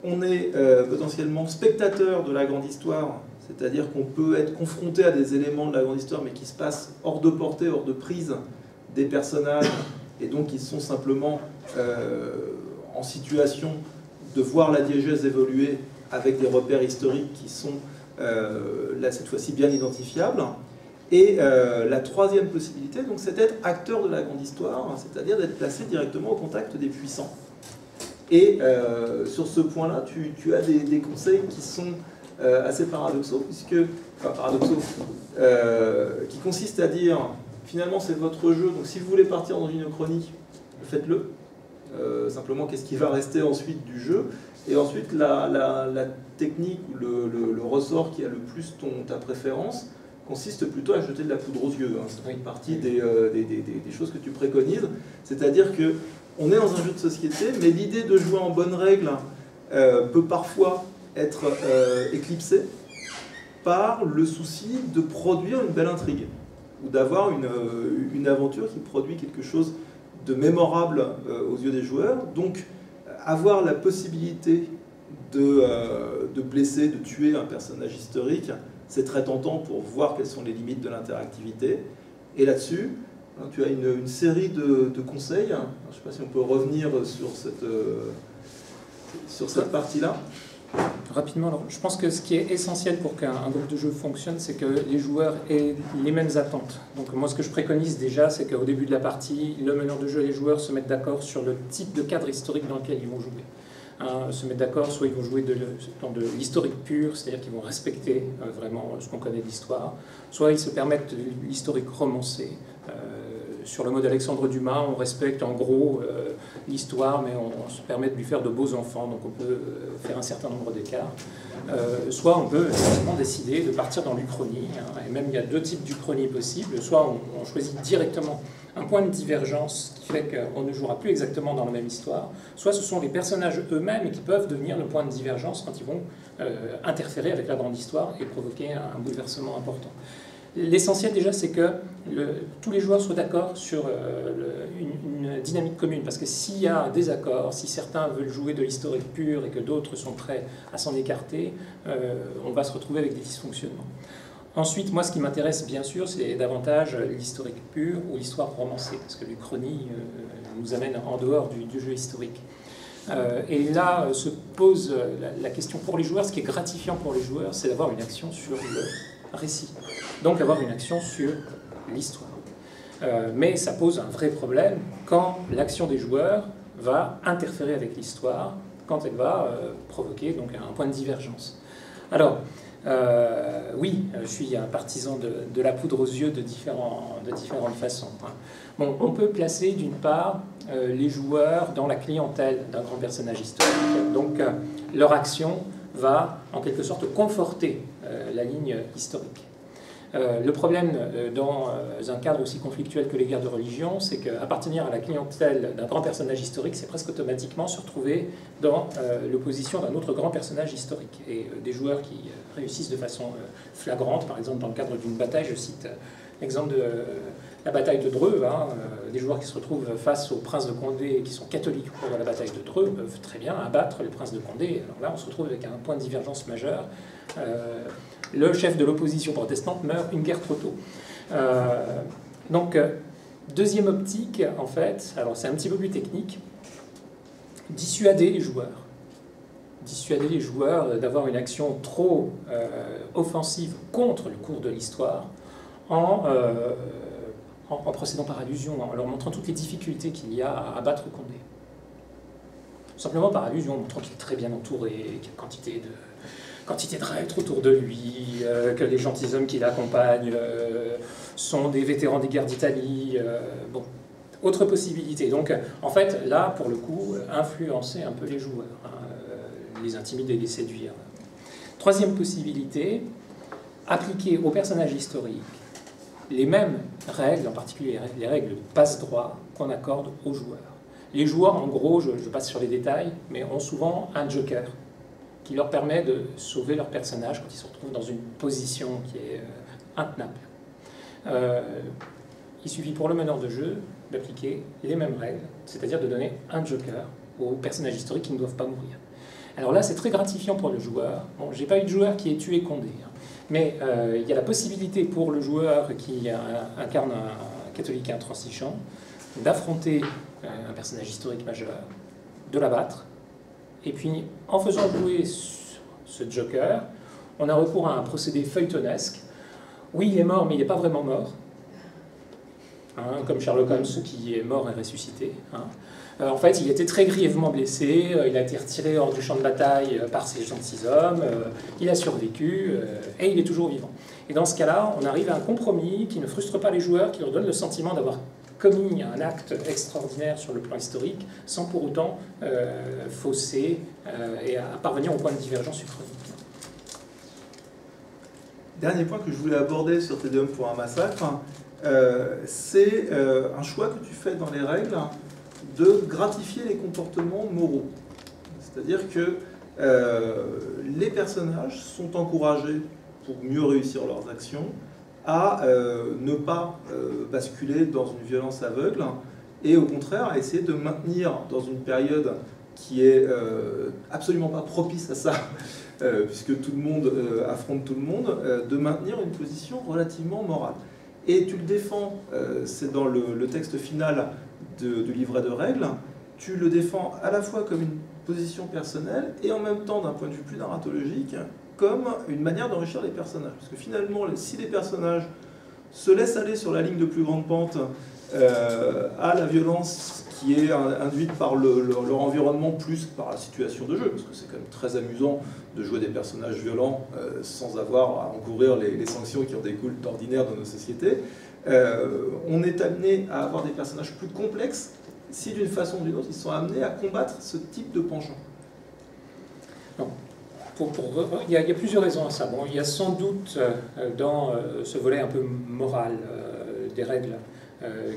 On est potentiellement spectateur de la grande histoire, c'est-à-dire qu'on peut être confronté à des éléments de la grande histoire, mais qui se passent hors de portée, hors de prise des personnages, et donc ils sont simplement en situation de voir la diégèse évoluer avec des repères historiques qui sont là cette fois-ci bien identifiables. Et la troisième possibilité, c'est d'être acteur de la grande histoire, c'est-à-dire d'être placé directement au contact des puissants. Et sur ce point-là, tu as des conseils qui sont assez paradoxaux, qui consistent à dire, finalement c'est votre jeu, donc si vous voulez partir dans une uchronie, faites-le. Simplement, qu'est-ce qui va rester ensuite du jeu? Et ensuite, la technique ou le ressort qui a le plus ta préférence consiste plutôt à jeter de la poudre aux yeux. C'est une partie des choses que tu préconises. C'est-à-dire qu'on est dans un jeu de société, mais l'idée de jouer en bonne règle peut parfois être éclipsée par le souci de produire une belle intrigue, ou d'avoir une aventure qui produit quelque chose de mémorable aux yeux des joueurs. Donc, avoir la possibilité de blesser, de tuer un personnage historique, c'est très tentant pour voir quelles sont les limites de l'interactivité. Et là-dessus, tu as une série de conseils. Je ne sais pas si on peut revenir sur cette partie-là. Rapidement, alors, je pense que ce qui est essentiel pour qu'un groupe de jeu fonctionne, c'est que les joueurs aient les mêmes attentes. Donc moi, ce que je préconise déjà, c'est qu'au début de la partie, le meneur de jeu et les joueurs se mettent d'accord sur le type de cadre historique dans lequel ils vont jouer. Se mettre d'accord, soit ils vont jouer dans de l'historique pur, c'est-à-dire qu'ils vont respecter vraiment ce qu'on connaît de l'histoire, soit ils se permettent de l'historique romancé, sur le mode Alexandre Dumas, on respecte en gros l'histoire, mais on se permet de lui faire de beaux enfants, donc on peut faire un certain nombre d'écarts. Soit on peut effectivement décider de partir dans l'Uchronie, hein, et même il y a deux types d'Uchronie possibles. Soit on choisit directement un point de divergence qui fait qu'on ne jouera plus exactement dans la même histoire, soit ce sont les personnages eux-mêmes qui peuvent devenir le point de divergence quand ils vont interférer avec la grande histoire et provoquer un bouleversement important. L'essentiel déjà, c'est que tous les joueurs soient d'accord sur une dynamique commune, parce que s'il y a un désaccord, si certains veulent jouer de l'historique pur et que d'autres sont prêts à s'en écarter, on va se retrouver avec des dysfonctionnements. Ensuite, moi, ce qui m'intéresse, bien sûr, c'est davantage l'historique pur ou l'histoire romancée, parce que l'Uchronie nous amène en dehors du jeu historique. Et là se pose la question pour les joueurs. Ce qui est gratifiant pour les joueurs, c'est d'avoir une action sur le récit, donc avoir une action sur l'histoire. Mais ça pose un vrai problème quand l'action des joueurs va interférer avec l'histoire, quand elle va provoquer donc un point de divergence. Alors, oui, je suis un partisan de la poudre aux yeux de différentes façons. Bon, on peut placer d'une part les joueurs dans la clientèle d'un grand personnage historique. Donc leur action va en quelque sorte conforter la ligne historique. Le problème dans un cadre aussi conflictuel que les guerres de religion, c'est qu'appartenir à la clientèle d'un grand personnage historique, c'est presque automatiquement se retrouver dans l'opposition d'un autre grand personnage historique. Et des joueurs qui réussissent de façon flagrante, par exemple dans le cadre d'une bataille, je cite l'exemple de la bataille de Dreux, hein, des joueurs qui se retrouvent face au prince de Condé et qui sont catholiques au cours de la bataille de Dreux peuvent très bien abattre le prince de Condé. Alors là, on se retrouve avec un point de divergence majeur. Le chef de l'opposition protestante meurt une guerre trop tôt. Donc, deuxième optique, en fait, alors c'est un petit peu plus technique, dissuader les joueurs. Dissuader les joueurs d'avoir une action trop offensive contre le cours de l'histoire en procédant par allusion, en leur montrant toutes les difficultés qu'il y a à abattre Condé. Simplement par allusion, en montrant qu'il est très bien entouré, qu'il y a quantité de rêtres autour de lui, que les gentilshommes qui l'accompagnent sont des vétérans des guerres d'Italie. Bon, autre possibilité. Donc, en fait, là, pour le coup, influencer un peu les joueurs, hein, les intimider, les séduire. Troisième possibilité, appliquer aux personnages historiques les mêmes règles, en particulier les règles de passe-droit qu'on accorde aux joueurs. Les joueurs, en gros, je passe sur les détails, mais ont souvent un joker qui leur permet de sauver leur personnage quand ils se retrouvent dans une position qui est intenable. Il suffit pour le meneur de jeu d'appliquer les mêmes règles, c'est-à-dire de donner un joker aux personnages historiques qui ne doivent pas mourir. Alors là, c'est très gratifiant pour le joueur. Bon, j'ai pas eu de joueur qui ait tué Condé, hein, mais il y a la possibilité pour le joueur qui incarne un catholique intransigeant d'affronter un personnage historique majeur, de l'abattre, et puis en faisant jouer ce joker, on a recours à un procédé feuilletonesque. Oui, il est mort, mais il n'est pas vraiment mort. Hein, comme Sherlock Holmes qui est mort et ressuscité. Hein. En fait, il était très grièvement blessé, il a été retiré hors du champ de bataille par ses gentilshommes, il a survécu et il est toujours vivant. Et dans ce cas-là, on arrive à un compromis qui ne frustre pas les joueurs, qui leur donne le sentiment d'avoir commis un acte extraordinaire sur le plan historique, sans pour autant fausser et à parvenir au point de divergence uchronique. Dernier point que je voulais aborder sur Tédéum pour un massacre, c'est un choix que tu fais dans les règles de gratifier les comportements moraux. C'est-à-dire que les personnages sont encouragés, pour mieux réussir leurs actions, à ne pas basculer dans une violence aveugle et au contraire à essayer de maintenir dans une période qui est absolument pas propice à ça, puisque tout le monde affronte tout le monde, de maintenir une position relativement morale. Et tu le défends, c'est dans le texte final du livret de règles, tu le défends à la fois comme une position personnelle et en même temps, d'un point de vue plus narratologique, comme une manière d'enrichir les personnages. Parce que finalement, si les personnages se laissent aller sur la ligne de plus grande pente à la violence qui est induite par leur environnement plus que par la situation de jeu, parce que c'est quand même très amusant de jouer des personnages violents sans avoir à encourir les sanctions qui en découlent d'ordinaire dans nos sociétés, on est amené à avoir des personnages plus complexes si d'une façon ou d'une autre, ils sont amenés à combattre ce type de penchant. Il y a plusieurs raisons à ça. Bon, il y a sans doute dans ce volet un peu moral des règles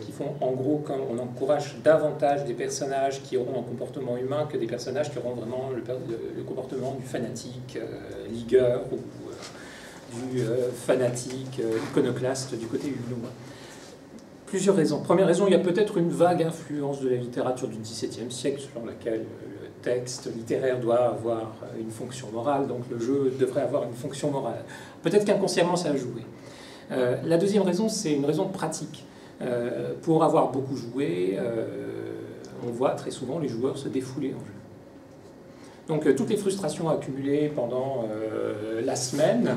qui font, en gros, quand on encourage davantage des personnages qui auront un comportement humain que des personnages qui auront vraiment le comportement du fanatique ligueur ou du fanatique iconoclaste du côté humain. Plusieurs raisons. Première raison, il y a peut-être une vague influence de la littérature du XVIIe siècle selon laquelle le texte littéraire doit avoir une fonction morale, donc le jeu devrait avoir une fonction morale. Peut-être qu'inconsciemment ça a joué. La deuxième raison, c'est une raison pratique. Pour avoir beaucoup joué, on voit très souvent les joueurs se défouler en jeu. Donc toutes les frustrations accumulées pendant la semaine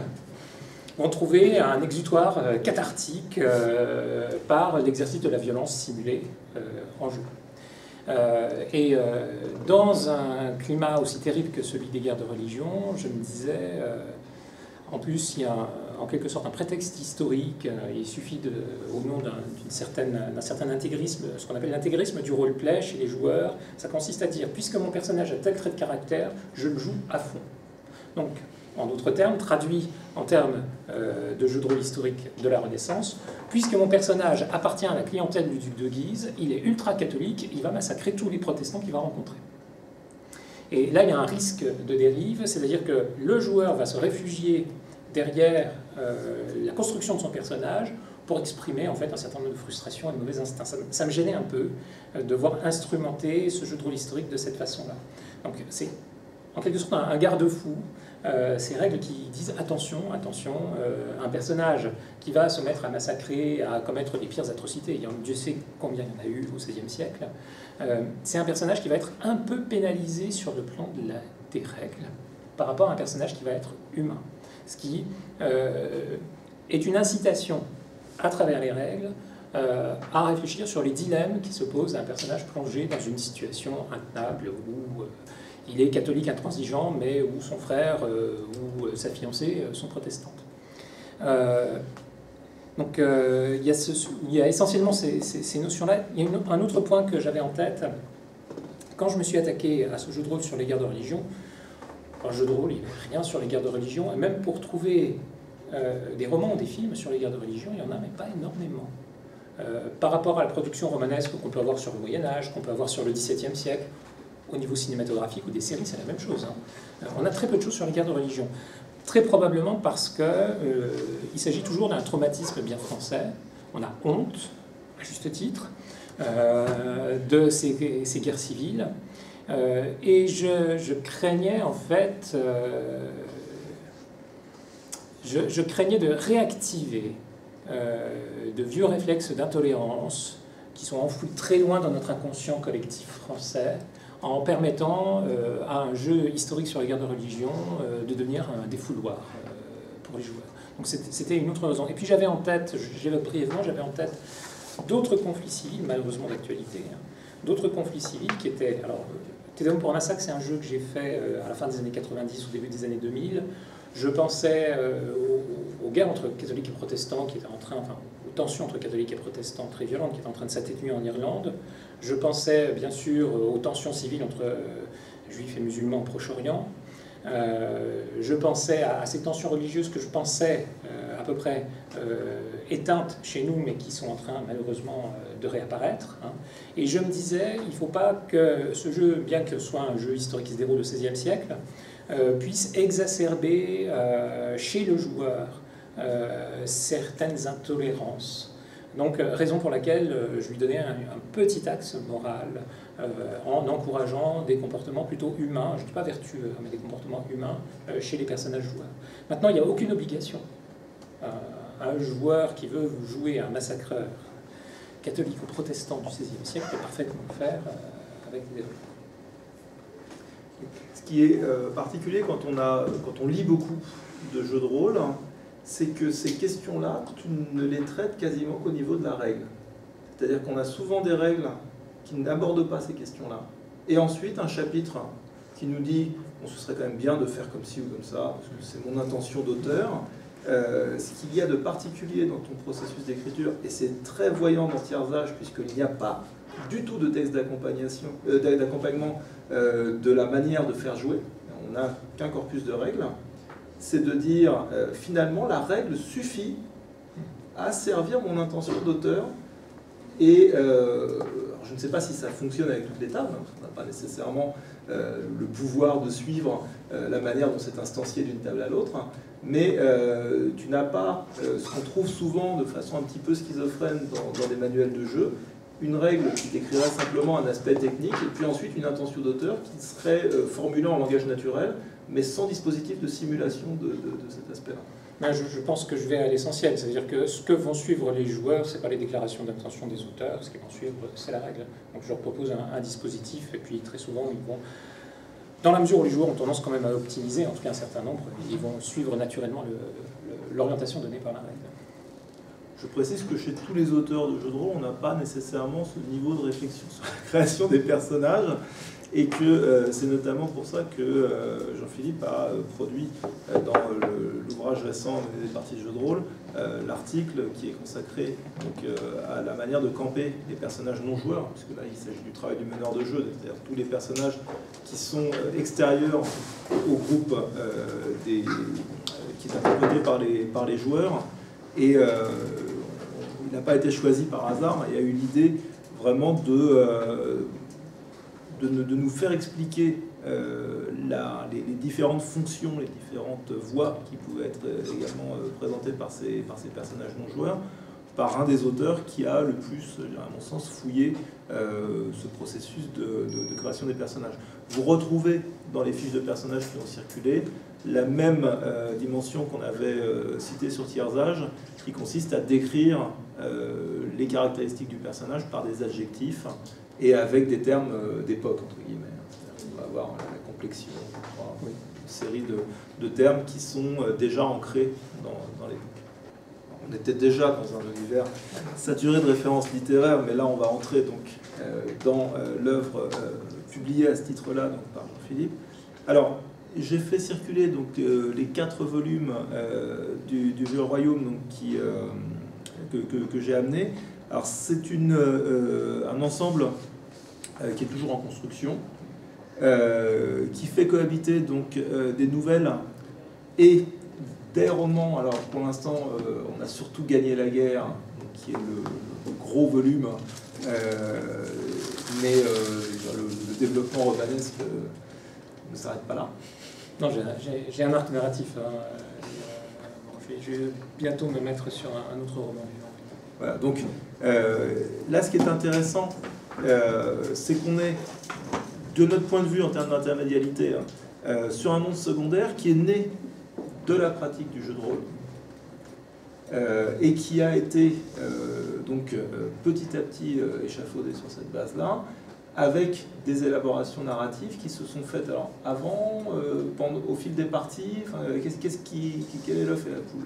vont trouver un exutoire cathartique par l'exercice de la violence simulée en jeu. Dans un climat aussi terrible que celui des guerres de religion, je me disais, en plus il y a en quelque sorte un prétexte historique, il suffit au nom d'un certain intégrisme, ce qu'on appelle l'intégrisme du roleplay chez les joueurs, ça consiste à dire, puisque mon personnage a tel trait de caractère, je le joue à fond. Donc, en d'autres termes, traduit en termes de jeu de rôle historique de la Renaissance, puisque mon personnage appartient à la clientèle du duc de Guise, il est ultra-catholique, il va massacrer tous les protestants qu'il va rencontrer. Et là, il y a un risque de dérive, c'est-à-dire que le joueur va se réfugier derrière la construction de son personnage pour exprimer en fait un certain nombre de frustrations et de mauvais instincts. Ça me gênait un peu de voir instrumenter ce jeu de rôle historique de cette façon-là. Donc c'est en quelque sorte un garde-fou, ces règles qui disent attention, un personnage qui va se mettre à massacrer, à commettre les pires atrocités, Dieu sait combien il y en a eu au XVIe siècle, c'est un personnage qui va être un peu pénalisé sur le plan des règles par rapport à un personnage qui va être humain. Ce qui est une incitation à travers les règles à réfléchir sur les dilemmes qui se posent à un personnage plongé dans une situation intenable où il est catholique intransigeant, mais où son frère ou sa fiancée sont protestantes. Donc il y a essentiellement ces notions-là. Il y a un autre point que j'avais en tête. Quand je me suis attaqué à ce jeu de rôle sur les guerres de religion, un jeu de rôle, il n'y avait rien sur les guerres de religion, et même pour trouver des romans ou des films sur les guerres de religion, il y en a, mais pas énormément. Par rapport à la production romanesque qu'on peut avoir sur le Moyen-Âge, qu'on peut avoir sur le XVIIe siècle, au niveau cinématographique ou des séries, c'est la même chose. On a très peu de choses sur les guerres de religion. Très probablement parce qu'il s'agit toujours d'un traumatisme bien français. On a honte, à juste titre, de ces guerres civiles. Et je craignais en fait, je craignais de réactiver de vieux réflexes d'intolérance qui sont enfouis très loin dans notre inconscient collectif français, en permettant à un jeu historique sur les guerres de religion de devenir un défouloir pour les joueurs. Donc c'était une autre raison. Et puis j'avais en tête, j'évoque brièvement, j'avais en tête d'autres conflits civils, malheureusement d'actualité, d'autres conflits civils qui étaient... Alors, Te pour un massacre, c'est un jeu que j'ai fait à la fin des années 90, au début des années 2000. Je pensais aux guerres entre catholiques et protestants qui étaient en train, enfin, aux tensions entre catholiques et protestants très violentes qui étaient en train de s'atténuer en Irlande. Je pensais bien sûr aux tensions civiles entre juifs et musulmans au Proche-Orient. Je pensais à ces tensions religieuses que je pensais à peu près éteintes chez nous, mais qui sont en train malheureusement de réapparaître. Et je me disais, il ne faut pas que ce jeu, bien que ce soit un jeu historique qui se déroule au XVIe siècle, puisse exacerber chez le joueur certaines intolérances. Donc, raison pour laquelle je lui donnais un petit axe moral en encourageant des comportements plutôt humains, je ne dis pas vertueux, mais des comportements humains chez les personnages joueurs. Maintenant, il n'y a aucune obligation. Un joueur qui veut jouer un massacreur catholique ou protestant du XVIe siècle peut parfaitement le faire avec des règles. Ce qui est particulier quand on lit beaucoup de jeux de rôle, c'est que ces questions-là, tu ne les traites quasiment qu'au niveau de la règle. C'est-à-dire qu'on a souvent des règles qui n'abordent pas ces questions-là. Et ensuite, un chapitre qui nous dit bon, ce serait quand même bien de faire comme ci ou comme ça, parce que c'est mon intention d'auteur. ce qu'il y a de particulier dans ton processus d'écriture, et c'est très voyant dans Tiersage, puisqu'il n'y a pas du tout de texte d'accompagnement de la manière de faire jouer, on n'a qu'un corpus de règles, c'est de dire finalement la règle suffit à servir mon intention d'auteur. Et je ne sais pas si ça fonctionne avec toutes les tables, hein, on n'a pas nécessairement le pouvoir de suivre la manière dont c'est instancié d'une table à l'autre, mais tu n'as pas ce qu'on trouve souvent de façon un petit peu schizophrène dans des manuels de jeu, une règle qui décrirait simplement un aspect technique, et puis ensuite une intention d'auteur qui serait formulée en langage naturel, mais sans dispositif de simulation de cet aspect-là. Ben, je pense que je vais à l'essentiel, c'est-à-dire que ce que vont suivre les joueurs, ce n'est pas les déclarations d'intention des auteurs, ce qu'ils vont suivre, c'est la règle. Donc je leur propose un dispositif, et puis très souvent, ils vont, dans la mesure où les joueurs ont tendance quand même à optimiser, en tout cas un certain nombre, ils vont suivre naturellement l'orientation donnée par la règle. Je précise que chez tous les auteurs de jeux de rôle, on n'a pas nécessairement ce niveau de réflexion sur la création des personnages, et que c'est notamment pour ça que Jean-Philippe a produit dans l'ouvrage récent des parties de jeux de rôle l'article qui est consacré donc, à la manière de camper les personnages non joueurs, puisque là il s'agit du travail du meneur de jeu, c'est-à-dire tous les personnages qui sont extérieurs au groupe qui est interprété par les joueurs, et il n'a pas été choisi par hasard, il y a eu l'idée vraiment de nous faire expliquer les différentes fonctions, les différentes voies qui pouvaient être également présentées par ces personnages non joueurs, par un des auteurs qui a le plus, à mon sens, fouillé ce processus de création des personnages. Vous retrouvez dans les fiches de personnages qui ont circulé la même dimension qu'on avait citée sur Tiersage, qui consiste à décrire les caractéristiques du personnage par des adjectifs et avec des termes d'époque, entre guillemets. On va avoir la complexion, une série de termes qui sont déjà ancrés dans l'époque. On était déjà dans un univers saturé de références littéraires, mais là on va entrer donc dans l'œuvre publiée à ce titre-là par Jean-Philippe. Alors, j'ai fait circuler donc, les 4 volumes du Vieux Royaume donc, que j'ai amené. Alors c'est un ensemble qui est toujours en construction, qui fait cohabiter donc des nouvelles et des romans. Alors pour l'instant, on a surtout Gagné la guerre, donc, qui est le gros volume, mais le développement romanesque ne s'arrête pas là. Non, j'ai un arc narratif. Hein. Je vais bientôt me mettre sur un autre roman. Voilà, donc là, ce qui est intéressant, c'est qu'on est, de notre point de vue en termes d'intermédialité, sur un monde secondaire qui est né de la pratique du jeu de rôle et qui a été donc petit à petit échafaudé sur cette base-là, avec des élaborations narratives qui se sont faites alors avant, au fil des parties. Enfin, quel est l'œuf et la poule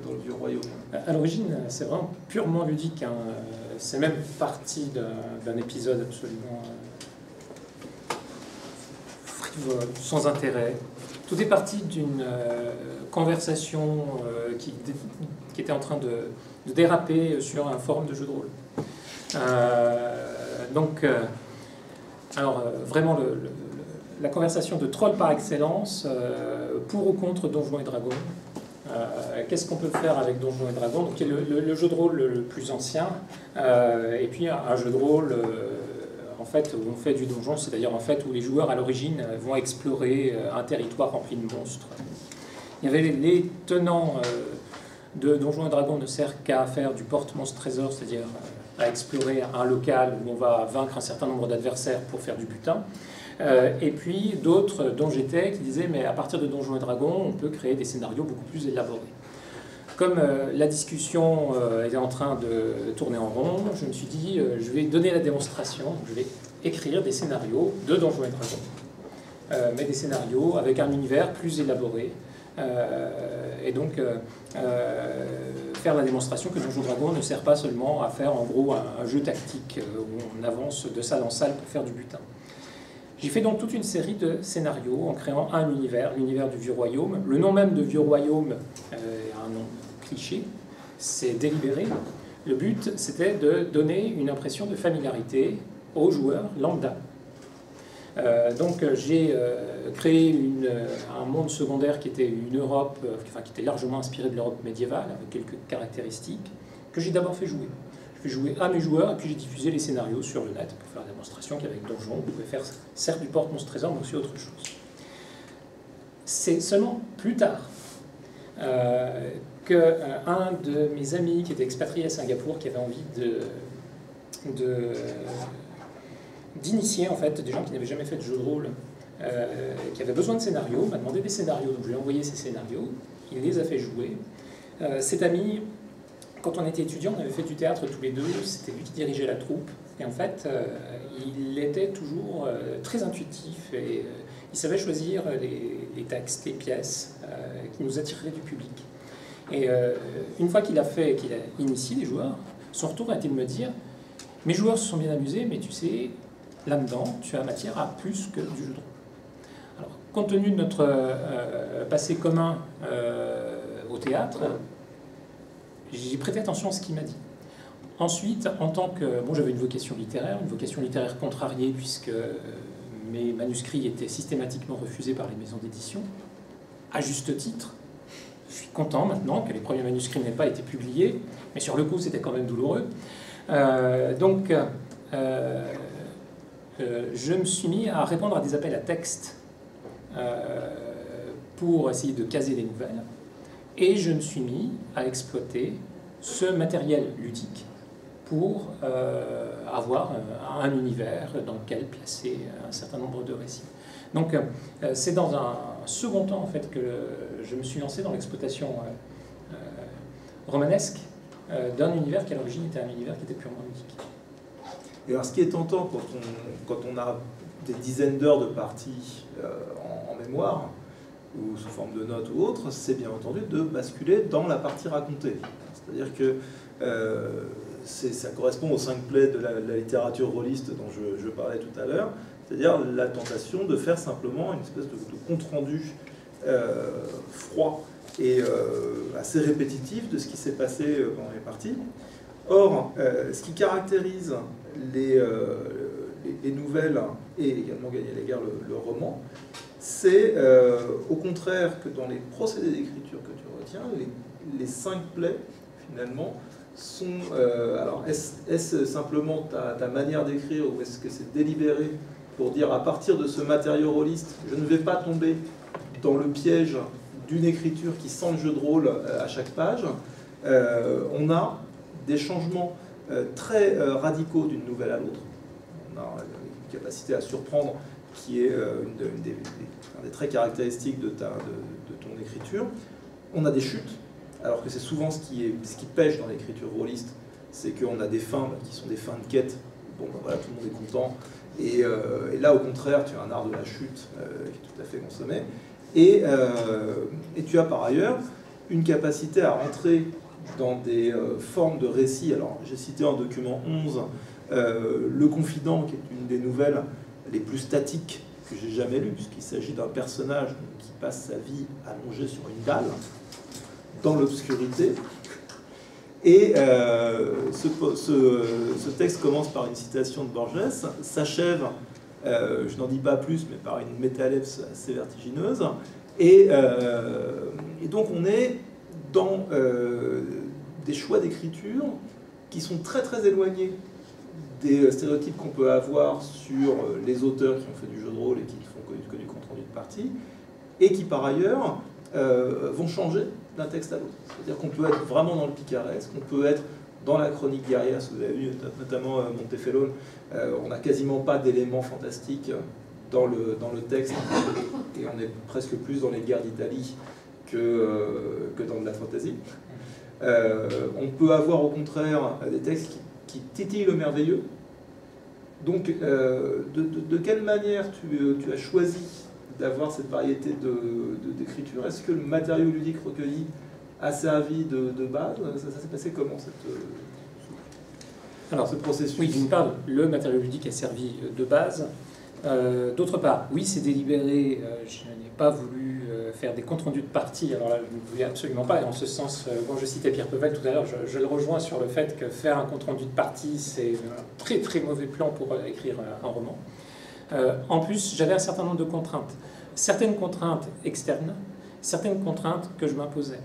dans le Vieux Royaume? À l'origine, c'est vraiment purement ludique. Hein. C'est même parti d'un épisode absolument frivole, sans intérêt. Tout est parti d'une conversation qui était en train de déraper sur un forum de jeux de rôle. Alors, vraiment, la conversation de troll par excellence, pour ou contre Donjons et Dragons. Qu'est-ce qu'on peut faire avec Donjons et Dragons, donc, qui est le jeu de rôle le plus ancien, et puis un jeu de rôle en fait, où on fait du donjon, c'est-à-dire en fait, où les joueurs à l'origine vont explorer un territoire rempli de monstres. Il y avait les tenants de Donjons et Dragons ne servent qu'à faire du porte-monstre-trésor, c'est-à-dire à explorer un local où on va vaincre un certain nombre d'adversaires pour faire du butin. Et puis d'autres dont j'étais qui disaient mais à partir de Donjons et Dragons, on peut créer des scénarios beaucoup plus élaborés. Comme la discussion est en train de tourner en rond, je me suis dit je vais donner la démonstration, je vais écrire des scénarios de Donjons et Dragons, mais des scénarios avec un univers plus élaboré. Et donc faire la démonstration que Donjons et Dragons ne sert pas seulement à faire en gros un jeu tactique où on avance de salle en salle pour faire du butin. J'ai fait donc toute une série de scénarios en créant un univers, l'univers du Vieux Royaume. Le nom même de Vieux Royaume a un nom cliché, c'est délibéré. Le but, c'était de donner une impression de familiarité aux joueurs lambda. Donc j'ai créé un monde secondaire qui était une Europe, qui était largement inspiré de l'Europe médiévale, avec quelques caractéristiques, que j'ai d'abord fait jouer. Je fais jouer à mes joueurs, et puis j'ai diffusé les scénarios sur le net pour faire la démonstration qu'avec Donjon, on pouvait faire certes du porte-monstre trésor, mais aussi autre chose. C'est seulement plus tard qu'un de mes amis qui était expatrié à Singapour, qui avait envie d'initier en fait des gens qui n'avaient jamais fait de jeu de rôle, qui avaient besoin de scénarios, m'a demandé des scénarios, donc je lui ai envoyé ces scénarios, il les a fait jouer. Cet ami, quand on était étudiant, on avait fait du théâtre tous les deux, c'était lui qui dirigeait la troupe, et en fait, il était toujours très intuitif, et il savait choisir les textes, les pièces qui nous attireraient du public. Et une fois qu'il a initié les joueurs, son retour a été de me dire « Mes joueurs se sont bien amusés, mais tu sais, là-dedans, tu as matière à plus que du jeu de rôle. » Alors, compte tenu de notre passé commun au théâtre, j'ai prêté attention à ce qu'il m'a dit. Ensuite, en tant que... Bon, j'avais une vocation littéraire contrariée, puisque mes manuscrits étaient systématiquement refusés par les maisons d'édition, à juste titre. Je suis content maintenant que les premiers manuscrits n'aient pas été publiés, mais sur le coup, c'était quand même douloureux. Donc, je me suis mis à répondre à des appels à texte pour essayer de caser des nouvelles. Et je me suis mis à exploiter ce matériel ludique pour avoir un univers dans lequel placer un certain nombre de récits. Donc c'est dans un second temps en fait, que je me suis lancé dans l'exploitation romanesque d'un univers qui à l'origine était un univers qui était purement ludique. Et alors ce qui est tentant quand on a des dizaines d'heures de parties en mémoire, ou sous forme de notes ou autre, c'est bien entendu de basculer dans la partie racontée. C'est-à-dire que ça correspond aux 5 plaies de la littérature rôliste dont je parlais tout à l'heure, c'est-à-dire la tentation de faire simplement une espèce de compte-rendu froid et assez répétitif de ce qui s'est passé pendant les parties. Or, ce qui caractérise les nouvelles et également Gagner les guerres, le roman, c'est au contraire que dans les procédés d'écriture que tu retiens, les 5 plaies, finalement, sont... alors, est-ce simplement ta manière d'écrire ou est-ce que c'est délibéré pour dire à partir de ce matériau rôliste, je ne vais pas tomber dans le piège d'une écriture qui sent le jeu de rôle à chaque page. On a des changements très radicaux d'une nouvelle à l'autre. On a une capacité à surprendre qui est un des traits caractéristiques de ton écriture. On a des chutes, alors que c'est souvent ce qui pêche dans l'écriture rôliste, c'est qu'on a des fins qui sont des fins de quête. Bon, ben voilà, tout le monde est content. Et là, au contraire, tu as un art de la chute qui est tout à fait consommé. Et tu as par ailleurs une capacité à rentrer dans des formes de récits. Alors, j'ai cité en document 11 Le Confident, qui est une des nouvelles les plus statiques que j'ai jamais lues, puisqu'il s'agit d'un personnage qui passe sa vie allongé sur une dalle, dans l'obscurité. Et ce texte commence par une citation de Borges, s'achève, je n'en dis pas plus, mais par une métalepse assez vertigineuse. Et donc on est dans des choix d'écriture qui sont très très éloignés des stéréotypes qu'on peut avoir sur les auteurs qui ont fait du jeu de rôle et qui ne font que du compte-rendu de partie, et qui par ailleurs vont changer d'un texte à l'autre. C'est-à-dire qu'on peut être vraiment dans le picaresque, qu'on peut être dans la chronique guerrière, si vous avez vu notamment Montefeltro, on n'a quasiment pas d'éléments fantastiques dans le texte, et on est presque plus dans les guerres d'Italie que dans de la fantasy. On peut avoir au contraire des textes qui titillent le merveilleux. Donc, de quelle manière tu as choisi d'avoir cette variété d'écriture? Est-ce que le matériau ludique recueilli a servi de base? Ça s'est passé comment ce processus? Oui, d'une part, le matériau ludique a servi de base. D'autre part, oui, c'est délibéré, je n'ai pas voulu faire des comptes rendus de partie, alors là, je ne voulais absolument pas, et en ce sens, quand je citais Pierre Pevel tout à l'heure, je le rejoins sur le fait que faire un compte rendu de partie, c'est un très très mauvais plan pour écrire un roman. En plus, j'avais un certain nombre de contraintes, certaines contraintes externes, certaines contraintes que je m'imposais.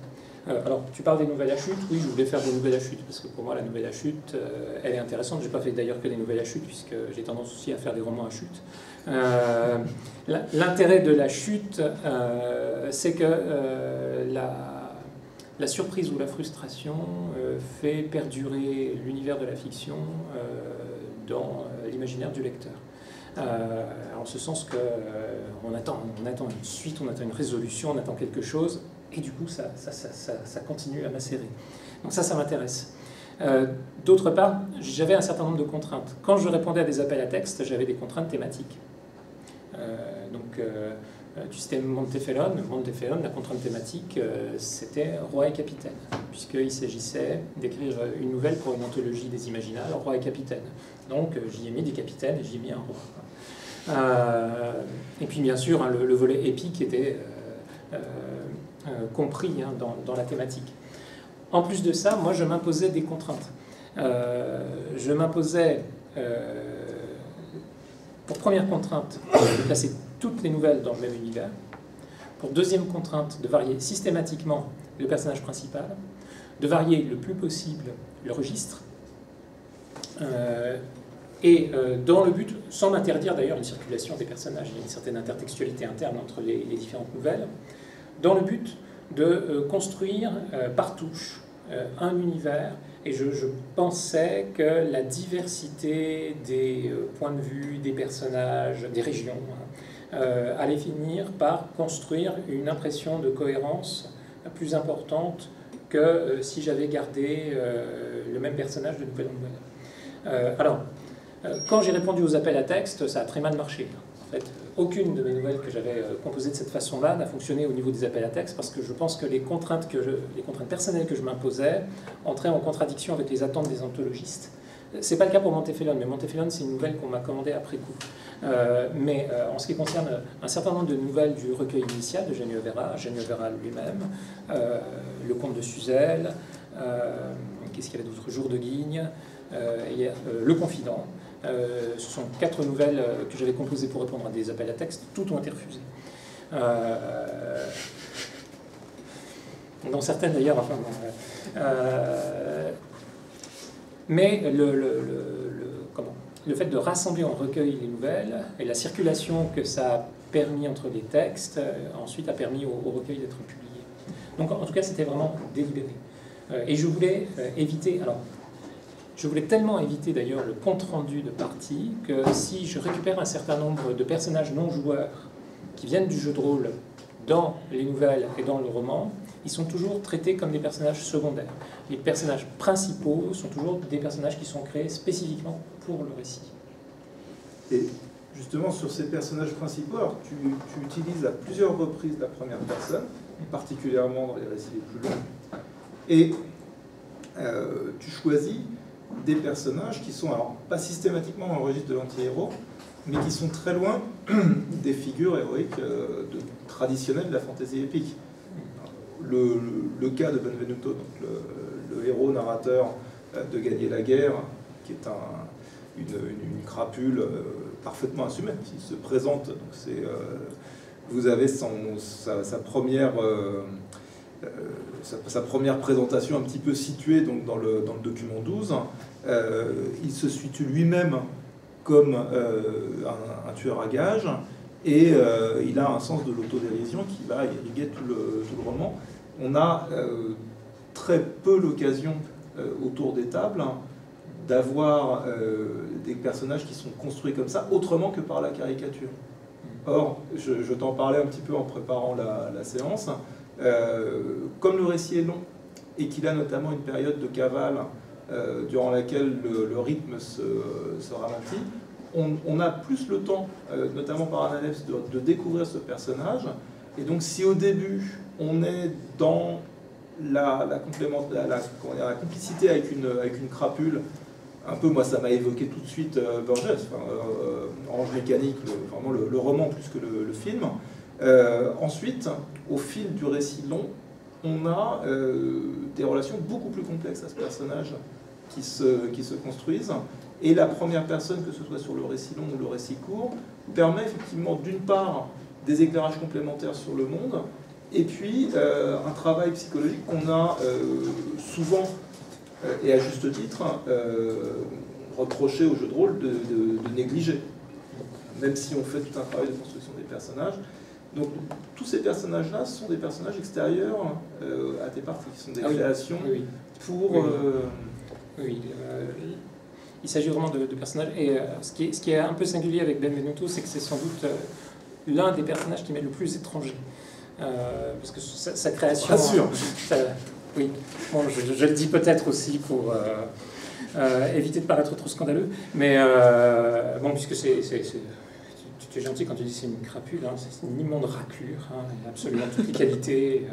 Alors, tu parles des nouvelles à chute. Oui, je voulais faire des nouvelles à chute, parce que pour moi, la nouvelle à chute, elle est intéressante. Je n'ai pas fait d'ailleurs que des nouvelles à chute, puisque j'ai tendance aussi à faire des romans à chute. L'intérêt de la chute, c'est que la surprise ou la frustration fait perdurer l'univers de la fiction dans l'imaginaire du lecteur. En ce sens qu'on attend une suite, on attend une résolution, on attend quelque chose, et du coup ça continue à macérer. Donc ça m'intéresse. D'autre part, j'avais un certain nombre de contraintes. Quand je répondais à des appels à texte, j'avais des contraintes thématiques. Du système Montefelon, la contrainte thématique, c'était Roi et Capitaine, puisqu'il s'agissait d'écrire une nouvelle pour une anthologie des Imaginales, Roi et Capitaine. Donc j'y ai mis des capitaines et j'y ai mis un roi. Et puis bien sûr, le volet épique était compris dans la thématique. En plus de ça, moi je m'imposais des contraintes. Je m'imposais, pour première contrainte, de placer toutes les nouvelles dans le même univers. Pour deuxième contrainte, de varier systématiquement le personnage principal, de varier le plus possible le registre, dans le but, sans m'interdire d'ailleurs une circulation des personnages, il y a une certaine intertextualité interne entre les différentes nouvelles, dans le but de construire par touche un univers, et je pensais que la diversité des points de vue, des personnages, des régions, allait finir par construire une impression de cohérence plus importante que si j'avais gardé le même personnage de nouvelle en nouvelle. Alors, quand j'ai répondu aux appels à texte, ça a très mal marché. En fait, aucune de mes nouvelles que j'avais composées de cette façon-là n'a fonctionné au niveau des appels à texte, parce que je pense que les contraintes personnelles que je m'imposais entraient en contradiction avec les attentes des anthologistes. C'est pas le cas pour Montefelon, mais Montefelon, c'est une nouvelle qu'on m'a commandée après coup. En ce qui concerne un certain nombre de nouvelles du recueil initial de Genio Vera lui-même, Le Comte de Suzel, qu'est-ce qu'il y avait d'autre, Jour de Guigne, Le Confident. Ce sont 4 nouvelles que j'avais composées pour répondre à des appels à texte, toutes ont été refusées. Dans certaines d'ailleurs, enfin bon, mais le fait de rassembler en recueil les nouvelles et la circulation que ça a permis entre les textes, ensuite a permis au recueil d'être publié. Donc en tout cas, c'était vraiment délibéré. Et je voulais éviter... Alors, je voulais tellement éviter d'ailleurs le compte-rendu de partie que si je récupère un certain nombre de personnages non joueurs qui viennent du jeu de rôle dans les nouvelles et dans le roman, ils sont toujours traités comme des personnages secondaires. Les personnages principaux sont toujours des personnages qui sont créés spécifiquement pour le récit. Et justement, sur ces personnages principaux, alors tu utilises à plusieurs reprises la première personne, particulièrement dans les récits les plus longs, et tu choisis des personnages qui sont, alors pas systématiquement dans le registre de l'anti-héros, mais qui sont très loin des figures héroïques traditionnelles de la fantaisie épique. Le cas de Benvenuto, donc le héros narrateur de Gagner la guerre, qui est une crapule parfaitement assumée, qui se présente. Donc vous avez sa première présentation un petit peu située donc, dans le document 12. Il se situe lui-même comme un tueur à gages, et il a un sens de l'autodérision qui va irriguer tout le roman. On a très peu l'occasion autour des tables d'avoir des personnages qui sont construits comme ça, autrement que par la caricature. Or, je t'en parlais un petit peu en préparant la séance, comme le récit est long, et qu'il a notamment une période de cavale durant laquelle le rythme se ralentit, on a plus le temps, notamment par Ananef, de découvrir ce personnage. Et donc si au début on est dans la complicité avec une crapule, un peu, moi ça m'a évoqué tout de suite Burgess, Orange Mécanique, vraiment le roman plus que le film. Ensuite, au fil du récit long, on a des relations beaucoup plus complexes à ce personnage qui se construisent. Et la première personne, que ce soit sur le récit long ou le récit court, permet effectivement d'une part des éclairages complémentaires sur le monde, et puis un travail psychologique qu'on a souvent, et à juste titre, reproché au jeu de rôle de négliger, même si on fait tout un travail de construction des personnages. Donc tous ces personnages-là sont des personnages extérieurs à tes parties, qui sont des créations pour... Il s'agit vraiment de personnages. Et ce qui est un peu singulier avec Benvenuto, c'est que c'est sans doute l'un des personnages qui m'est le plus étranger. Parce que sa création... Bien sûr. Oui, bon, je le dis peut-être aussi pour éviter de paraître trop scandaleux. Mais bon, puisque tu es gentil quand tu dis que c'est une crapule, hein, c'est une immonde raclure, hein, il a absolument toutes les qualités.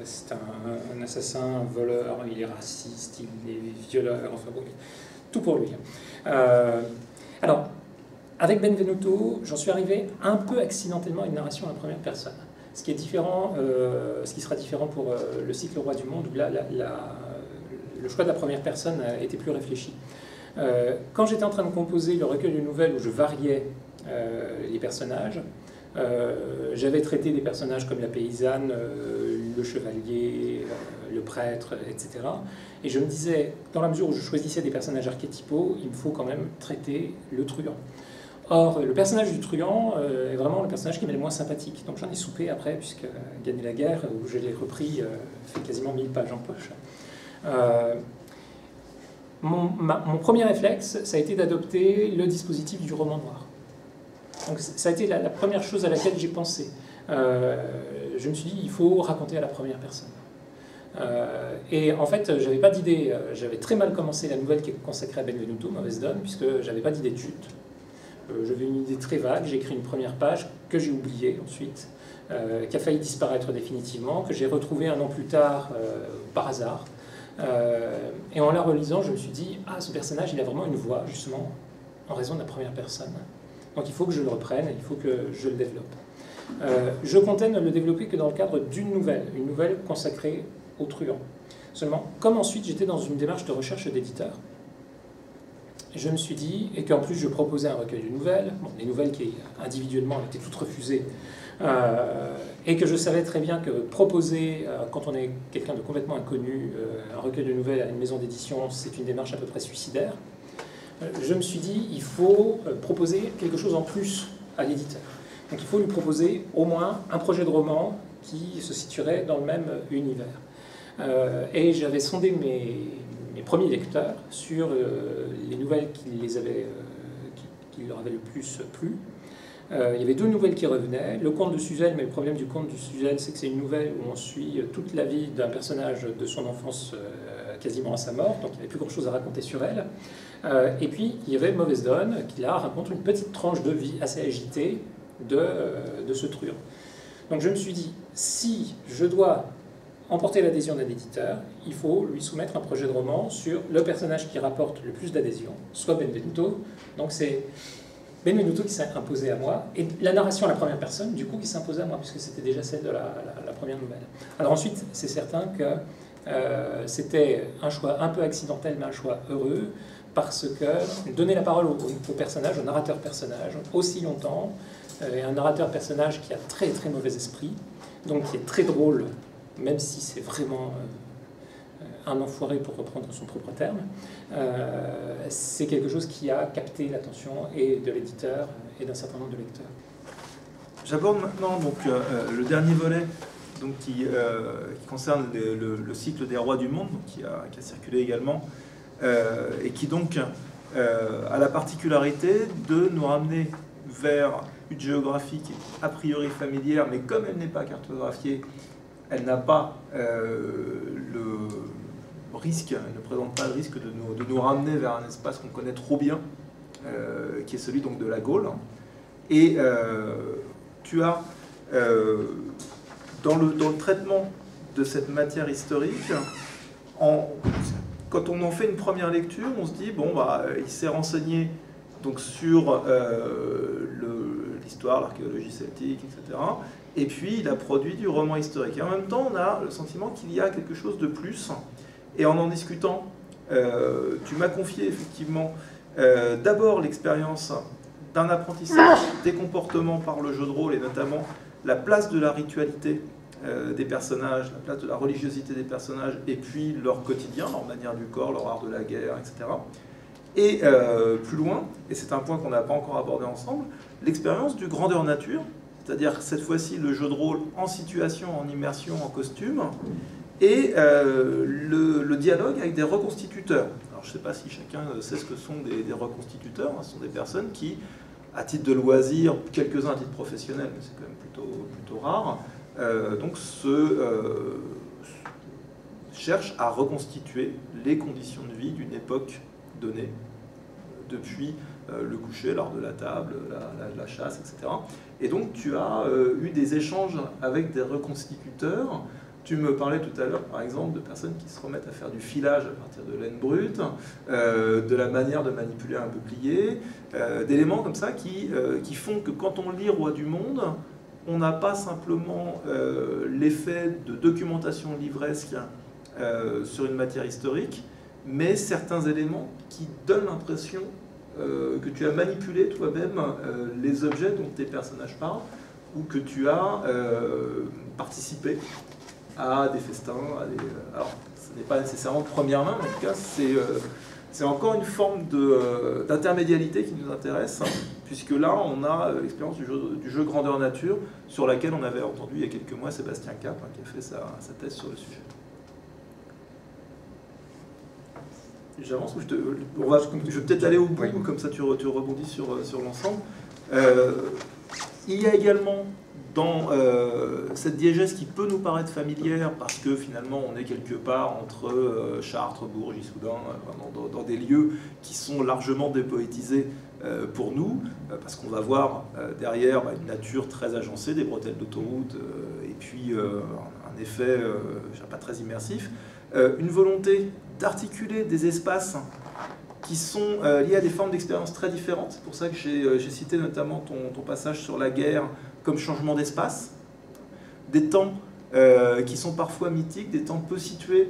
C'est un assassin, un voleur, il est raciste, il est violeur, enfin bon, tout pour lui. Alors, avec Benvenuto, j'en suis arrivé un peu accidentellement à une narration à la première personne. Ce qui est différent, ce qui sera différent pour le cycle Le Roi du Monde, où là, le choix de la première personne était plus réfléchi. Quand j'étais en train de composer le recueil de nouvelles où je variais les personnages, j'avais traité des personnages comme la paysanne, le chevalier, le prêtre, etc. Et je me disais, dans la mesure où je choisissais des personnages archétypaux, il me faut quand même traiter le truand. Or, le personnage du truand est vraiment le personnage qui m'est le moins sympathique. Donc j'en ai soupé après, puisque Gagner la guerre, où je l'ai repris, fait quasiment 1000 pages en poche. Mon premier réflexe, ça a été d'adopter le dispositif du roman noir. Donc ça a été la première chose à laquelle j'ai pensé. Je me suis dit, il faut raconter à la première personne. Et en fait, j'avais pas d'idée. J'avais très mal commencé la nouvelle qui est consacrée à Benvenuto, Mauvaise Donne, puisque j'avais pas d'idée de chute. J'avais une idée très vague, j'ai écrit une première page que j'ai oubliée ensuite, qui a failli disparaître définitivement, que j'ai retrouvée un an plus tard par hasard. Et en la relisant, je me suis dit, ah, ce personnage, il a vraiment une voix, justement, en raison de la première personne. Donc il faut que je le reprenne, il faut que je le développe. Je comptais ne le développer que dans le cadre d'une nouvelle, une nouvelle consacrée au truand. Seulement, comme ensuite j'étais dans une démarche de recherche d'éditeur, je me suis dit, et qu'en plus je proposais un recueil de nouvelles, bon, les nouvelles qui individuellement étaient toutes refusées, et que je savais très bien que proposer, quand on est quelqu'un de complètement inconnu, un recueil de nouvelles à une maison d'édition, c'est une démarche à peu près suicidaire, je me suis dit, il faut proposer quelque chose en plus à l'éditeur. Donc il faut lui proposer au moins un projet de roman qui se situerait dans le même univers. Et j'avais sondé mes premiers lecteurs sur les nouvelles qui leur avaient le plus plu. Il y avait deux nouvelles qui revenaient. Le conte de Suzelle, mais le problème du conte de Suzelle, c'est que c'est une nouvelle où on suit toute la vie d'un personnage de son enfance quasiment à sa mort, donc il n'y avait plus grand-chose à raconter sur elle. Et puis, il y avait Mauvaise Donne, qui là raconte une petite tranche de vie assez agitée de ce truand. Donc je me suis dit, si je dois emporter l'adhésion d'un éditeur, il faut lui soumettre un projet de roman sur le personnage qui rapporte le plus d'adhésion, soit Benvenuto. Donc c'est Benvenuto qui s'est imposé à moi, et la narration à la première personne, du coup, qui s'imposait à moi, puisque c'était déjà celle de la première nouvelle. Alors ensuite, c'est certain que c'était un choix un peu accidentel, mais un choix heureux, parce que donner la parole au personnage, au narrateur-personnage, aussi longtemps, et un narrateur-personnage qui a très très mauvais esprit, donc qui est très drôle, même si c'est vraiment un enfoiré pour reprendre son propre terme, c'est quelque chose qui a capté l'attention et de l'éditeur et d'un certain nombre de lecteurs. J'aborde maintenant donc, le dernier volet donc, qui concerne le cycle des rois du monde, donc, qui a circulé également, et qui donc a la particularité de nous ramener vers une géographie qui est a priori familière, mais comme elle n'est pas cartographiée, elle n'a pas le risque, elle ne présente pas le risque de nous ramener vers un espace qu'on connaît trop bien, qui est celui donc de la Gaule. Et tu as, dans le traitement de cette matière historique, quand on en fait une première lecture, on se dit, bon, bah, il s'est renseigné donc sur l'histoire, l'archéologie celtique, etc. Et puis il a produit du roman historique. Et en même temps, on a le sentiment qu'il y a quelque chose de plus. Et en discutant, tu m'as confié effectivement d'abord l'expérience d'un apprentissage des comportements par le jeu de rôle, et notamment la place de la ritualité des personnages, la place de la religiosité des personnages, et puis leur quotidien, leur manière du corps, leur art de la guerre, etc. Et plus loin, et c'est un point qu'on n'a pas encore abordé ensemble, l'expérience du grandeur nature, c'est-à-dire cette fois-ci le jeu de rôle en situation, en immersion, en costume, et le dialogue avec des reconstituteurs. Alors je ne sais pas si chacun sait ce que sont des reconstituteurs, ce sont des personnes qui, à titre de loisir, quelques-uns à titre professionnel, mais c'est quand même plutôt rare, donc cherchent à reconstituer les conditions de vie d'une époque donnée, depuis le coucher, l'art de la table, la chasse, etc. Et donc tu as eu des échanges avec des reconstituteurs. Tu me parlais tout à l'heure, par exemple, de personnes qui se remettent à faire du filage à partir de laine brute, de la manière de manipuler un bouclier, d'éléments comme ça qui font que quand on lit Roi du Monde, on n'a pas simplement l'effet de documentation livresque sur une matière historique, mais certains éléments qui donnent l'impression que tu as manipulé toi-même les objets dont tes personnages parlent, ou que tu as participé à des festins, alors ce n'est pas nécessairement de première main, mais en tout cas c'est encore une forme d'intermédialité qui nous intéresse, puisque là on a l'expérience du jeu grandeur nature, sur laquelle on avait entendu il y a quelques mois Sébastien Cap, qui a fait sa thèse sur le sujet. J'avance ou je vais peut-être aller au bout, oui. Comme ça tu rebondis sur l'ensemble. Il y a également dans cette diégèse qui peut nous paraître familière, parce que finalement on est quelque part entre Chartres, Bourges, Issoudun, dans des lieux qui sont largement dépoétisés pour nous, parce qu'on va voir derrière une nature très agencée, des bretelles d'autoroute, et puis un effet pas très immersif, une volonté d'articuler des espaces qui sont liés à des formes d'expérience très différentes. C'est pour ça que j'ai cité notamment ton passage sur la guerre comme changement d'espace, des temps qui sont parfois mythiques, des temps peu situés,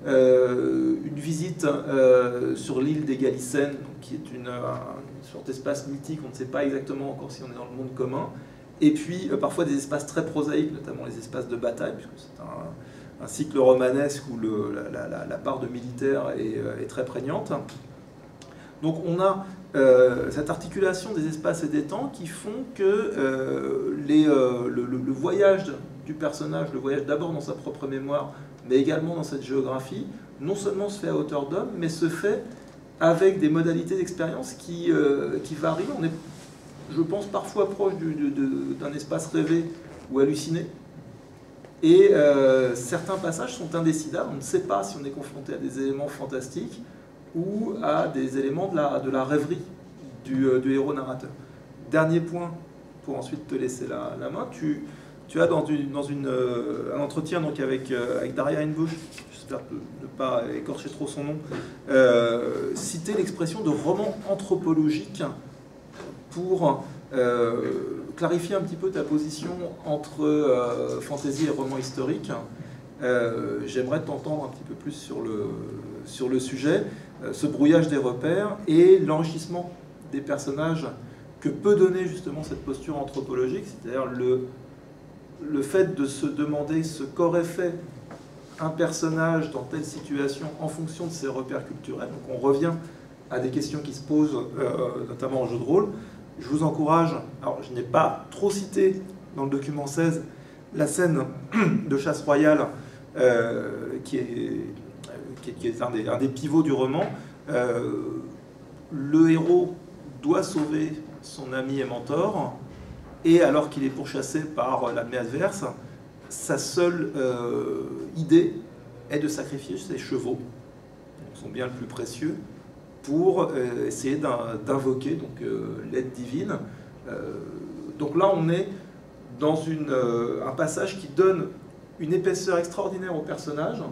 une visite sur l'île des Galicènes, qui est une sorte d'espace mythique, on ne sait pas exactement encore si on est dans le monde commun, et puis parfois des espaces très prosaïques, notamment les espaces de bataille, puisque c'est un cycle romanesque où la part de militaire est très prégnante. Donc on a cette articulation des espaces et des temps qui font que le voyage du personnage, le voyage d'abord dans sa propre mémoire, mais également dans cette géographie, non seulement se fait à hauteur d'homme, mais se fait avec des modalités d'expérience qui varient. On est, je pense, parfois proche d'un espace rêvé ou halluciné. Et certains passages sont indécidables. On ne sait pas si on est confronté à des éléments fantastiques ou à des éléments de la rêverie du héros narrateur. Dernier point, pour ensuite te laisser la main, tu as dans un entretien donc avec Daria Inbush, j'espère ne pas écorcher trop son nom, cité l'expression de roman anthropologique pour clarifier un petit peu ta position entre fantaisie et roman historique. J'aimerais t'entendre un petit peu plus sur le sujet, ce brouillage des repères et l'enrichissement des personnages que peut donner justement cette posture anthropologique, c'est-à-dire le fait de se demander ce qu'aurait fait un personnage dans telle situation en fonction de ses repères culturels. Donc on revient à des questions qui se posent notamment en jeu de rôle. Je vous encourage, alors je n'ai pas trop cité dans le document 16 la scène de chasse royale qui est un des pivots du roman. Le héros doit sauver son ami et mentor, et alors qu'il est pourchassé par l'armée adverse, sa seule idée est de sacrifier ses chevaux, son bien le plus précieux, pour essayer d'invoquer l'aide divine. Donc là, on est dans un passage qui donne une épaisseur extraordinaire au personnage,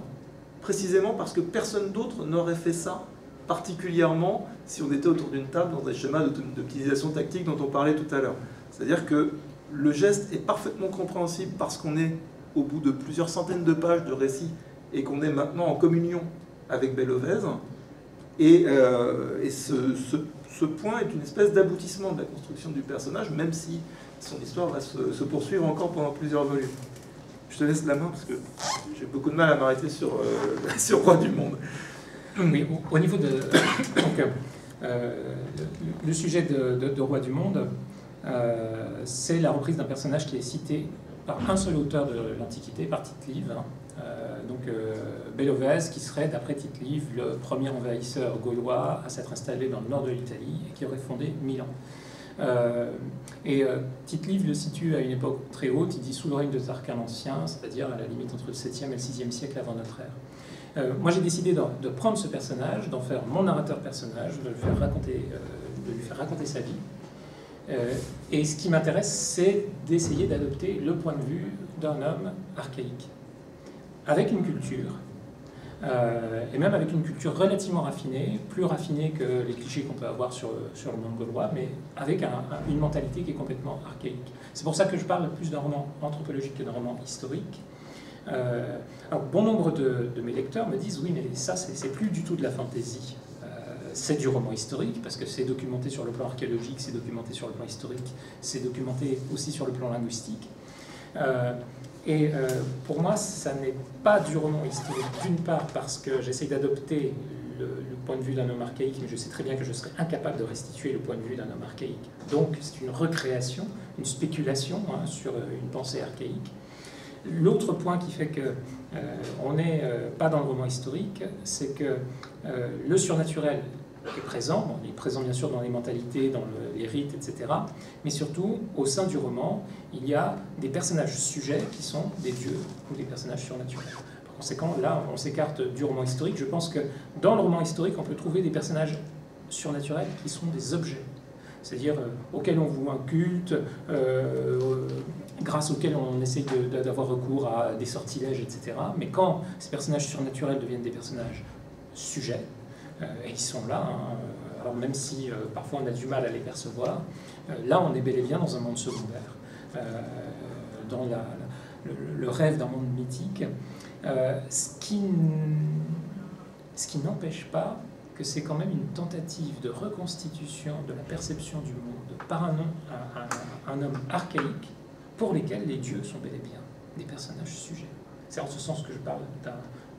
précisément parce que personne d'autre n'aurait fait ça particulièrement si on était autour d'une table dans des schémas d'optimisation tactique dont on parlait tout à l'heure. C'est-à-dire que le geste est parfaitement compréhensible parce qu'on est au bout de plusieurs centaines de pages de récits et qu'on est maintenant en communion avec Bellovèze. Et ce point est une espèce d'aboutissement de la construction du personnage, même si son histoire va se poursuivre encore pendant plusieurs volumes. Je te laisse la main parce que j'ai beaucoup de mal à m'arrêter sur Roi du Monde. Oui, au niveau de... Donc, le sujet de Roi du Monde, c'est la reprise d'un personnage qui est cité par un seul auteur de l'Antiquité, par Tite-Live, Bellovèze, qui serait, d'après Tite-Live, le premier envahisseur gaulois à s'être installé dans le nord de l'Italie et qui aurait fondé Milan. Tite-Live le situe à une époque très haute, il dit sous le règne de Tarquin l'Ancien, c'est-à-dire à la limite entre le 7e et le 6e siècle avant notre ère. Moi j'ai décidé de prendre ce personnage, d'en faire mon narrateur personnage, de lui faire raconter sa vie. Et ce qui m'intéresse, c'est d'essayer d'adopter le point de vue d'un homme archaïque, avec une culture, et même avec une culture relativement raffinée, plus raffinée que les clichés qu'on peut avoir sur le monde gaulois, mais avec une mentalité qui est complètement archaïque. C'est pour ça que je parle plus d'un roman anthropologique que d'un roman historique. Alors, bon nombre de mes lecteurs me disent « Oui, mais ça, c'est plus du tout de la fantaisie. C'est du roman historique, parce que c'est documenté sur le plan archéologique, c'est documenté sur le plan historique, c'est documenté aussi sur le plan linguistique. » Pour moi, ça n'est pas du roman historique, d'une part parce que j'essaye d'adopter le point de vue d'un homme archaïque, mais je sais très bien que je serais incapable de restituer le point de vue d'un homme archaïque. Donc c'est une recréation, une spéculation sur une pensée archaïque. L'autre point qui fait qu'on n'est pas dans le roman historique, c'est que le surnaturel est présent. Bon, il est présent bien sûr dans les mentalités, dans les rites, etc. Mais surtout, au sein du roman, il y a des personnages sujets qui sont des dieux ou des personnages surnaturels. Par conséquent, là, on s'écarte du roman historique. Je pense que dans le roman historique, on peut trouver des personnages surnaturels qui sont des objets. C'est-à-dire auxquels on voue un culte, grâce auxquels on essaie d'avoir recours à des sortilèges, etc. Mais quand ces personnages surnaturels deviennent des personnages sujets, et ils sont là, alors même si parfois on a du mal à les percevoir, là on est bel et bien dans un monde secondaire, dans le rêve d'un monde mythique, ce qui n'empêche pas que c'est quand même une tentative de reconstitution de la perception du monde par un homme archaïque pour lesquels les dieux sont bel et bien des personnages sujets. C'est en ce sens que je parle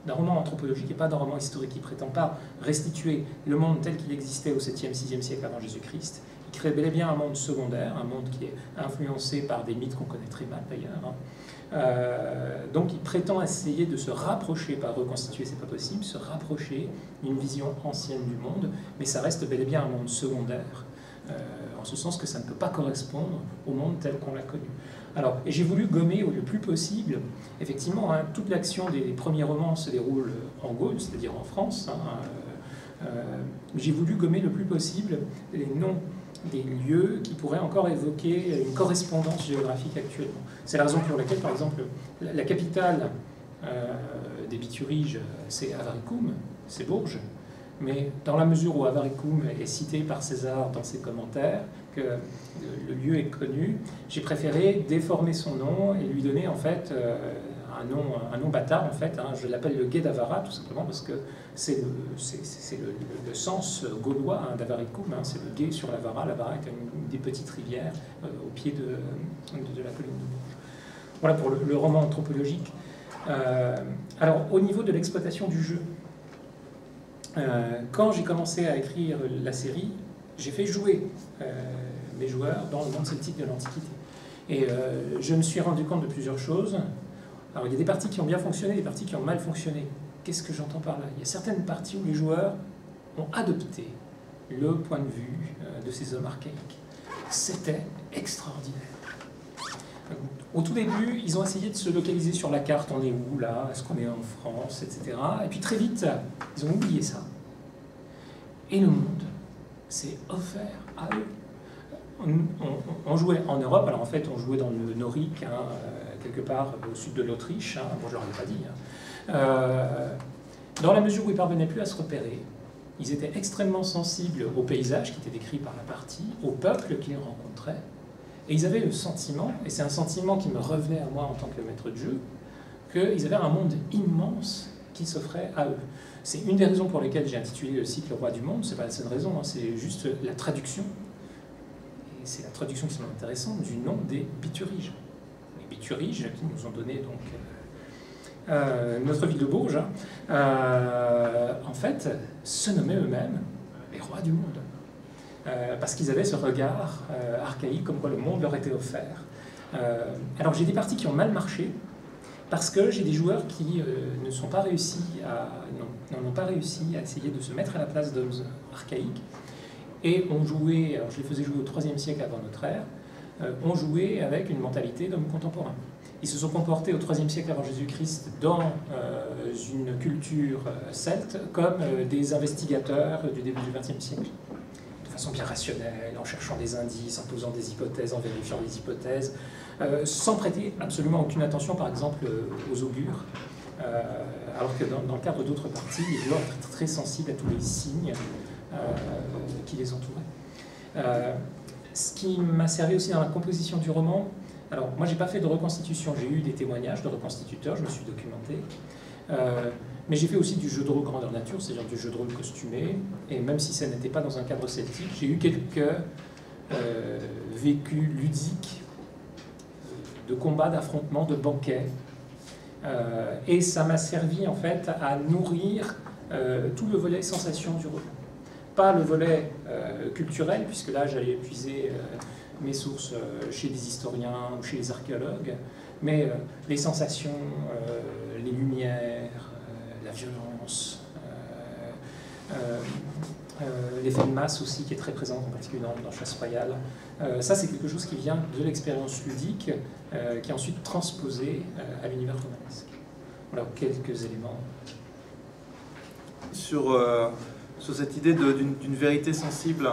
d'un roman anthropologique et pas d'un roman historique qui ne prétend pas restituer le monde tel qu'il existait au 7e, 6e siècle avant Jésus-Christ. Il crée bel et bien un monde secondaire, un monde qui est influencé par des mythes qu'on connaît très mal d'ailleurs. Donc il prétend essayer de se rapprocher, pas reconstituer, c'est pas possible, se rapprocher d'une vision ancienne du monde, mais ça reste bel et bien un monde secondaire, en ce sens que ça ne peut pas correspondre au monde tel qu'on l'a connu. Alors, et j'ai voulu gommer le plus possible, effectivement, toute l'action des premiers romans se déroule en Gaule, c'est-à-dire en France. J'ai voulu gommer le plus possible les noms des lieux qui pourraient encore évoquer une correspondance géographique actuellement. C'est la raison pour laquelle, par exemple, la capitale des Bituriges, c'est Avaricum, c'est Bourges. Mais dans la mesure où Avaricum est cité par César dans ses commentaires, que le lieu est connu, j'ai préféré déformer son nom et lui donner en fait un nom bâtard. En fait, je l'appelle le gué d'Avara tout simplement parce que c'est le sens gaulois d'Avaricum, c'est le gué sur l'Avara. L'Avara est une des petites rivières au pied de la colline de Bourges. Voilà pour le roman anthropologique. Alors au niveau de l'exploitation du jeu, quand j'ai commencé à écrire la série, j'ai fait jouer mes joueurs dans le monde celtique de l'Antiquité. Et je me suis rendu compte de plusieurs choses. Alors il y a des parties qui ont bien fonctionné, des parties qui ont mal fonctionné. Qu'est-ce que j'entends par là? Il y a certaines parties où les joueurs ont adopté le point de vue de ces hommes archaïques. C'était extraordinaire. Au tout début, ils ont essayé de se localiser sur la carte. On est où là? Est-ce qu'on est en France, etc. Et puis très vite, ils ont oublié ça. Et le monde s'est offert à eux. On jouait en Europe, alors en fait on jouait dans le Norique, quelque part au sud de l'Autriche, bon je ne leur ai pas dit. Dans la mesure où ils ne parvenaient plus à se repérer, Ils étaient extrêmement sensibles aux paysages qui étaient décrits par la partie, au peuple qu'ils rencontraient, et ils avaient le sentiment, et c'est un sentiment qui me revenait à moi en tant que maître de jeu, qu'ils avaient un monde immense qui s'offrait à eux. C'est une des raisons pour lesquelles j'ai intitulé le site Le Roi du Monde, c'est pas la seule raison, hein, c'est juste la traduction, et c'est la traduction qui semble intéressante, du nom des Bituriges. Les Bituriges qui nous ont donné donc notre ville de Bourges, en fait, se nommaient eux-mêmes les rois du monde. Parce qu'ils avaient ce regard archaïque comme quoi le monde leur était offert. Alors j'ai des parties qui ont mal marché, parce que j'ai des joueurs qui n'ont pas réussi à essayer de se mettre à la place d'hommes archaïques, et ont joué, alors je les faisais jouer au IIIe siècle avant notre ère, ont joué avec une mentalité d'hommes contemporains. Ils se sont comportés au IIIe siècle avant Jésus-Christ dans une culture celte comme des investigateurs du début du XXe siècle, de façon bien rationnelle, en cherchant des indices, en posant des hypothèses, en vérifiant les hypothèses, sans prêter absolument aucune attention, par exemple, aux augures, alors que dans le cadre d'autres parties, les joueurs étaient très sensibles à tous les signes qui les entouraient. Ce qui m'a servi aussi dans la composition du roman, alors moi j'ai pas fait de reconstitution, j'ai eu des témoignages de reconstituteurs, je me suis documenté, mais j'ai fait aussi du jeu de rôle grandeur nature, c'est-à-dire du jeu de rôle costumé, et même si ça n'était pas dans un cadre celtique, j'ai eu quelques vécus ludiques de combats, d'affrontements, de banquets, et ça m'a servi en fait à nourrir tout le volet sensation du roman. Pas le volet culturel, puisque là j'allais puiser mes sources chez les historiens ou chez les archéologues, mais les sensations, les lumières, la violence, l'effet de masse aussi qui est très présent, en particulier dans Chasse Royale. Ça c'est quelque chose qui vient de l'expérience ludique, qui est ensuite transposé à l'univers romanesque. Voilà quelques éléments. Sur cette idée d'une vérité sensible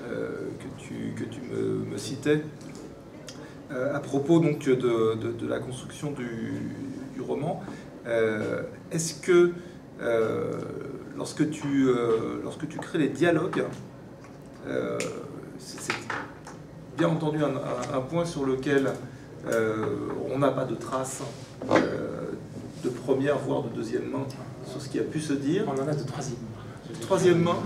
que tu me citais, à propos donc de la construction du roman, est-ce que lorsque tu crées les dialogues, c'est bien entendu un point sur lequel on n'a pas de traces de première voire de deuxième main sur ce qui a pu se dire. On en a de troisième. Troisièmement,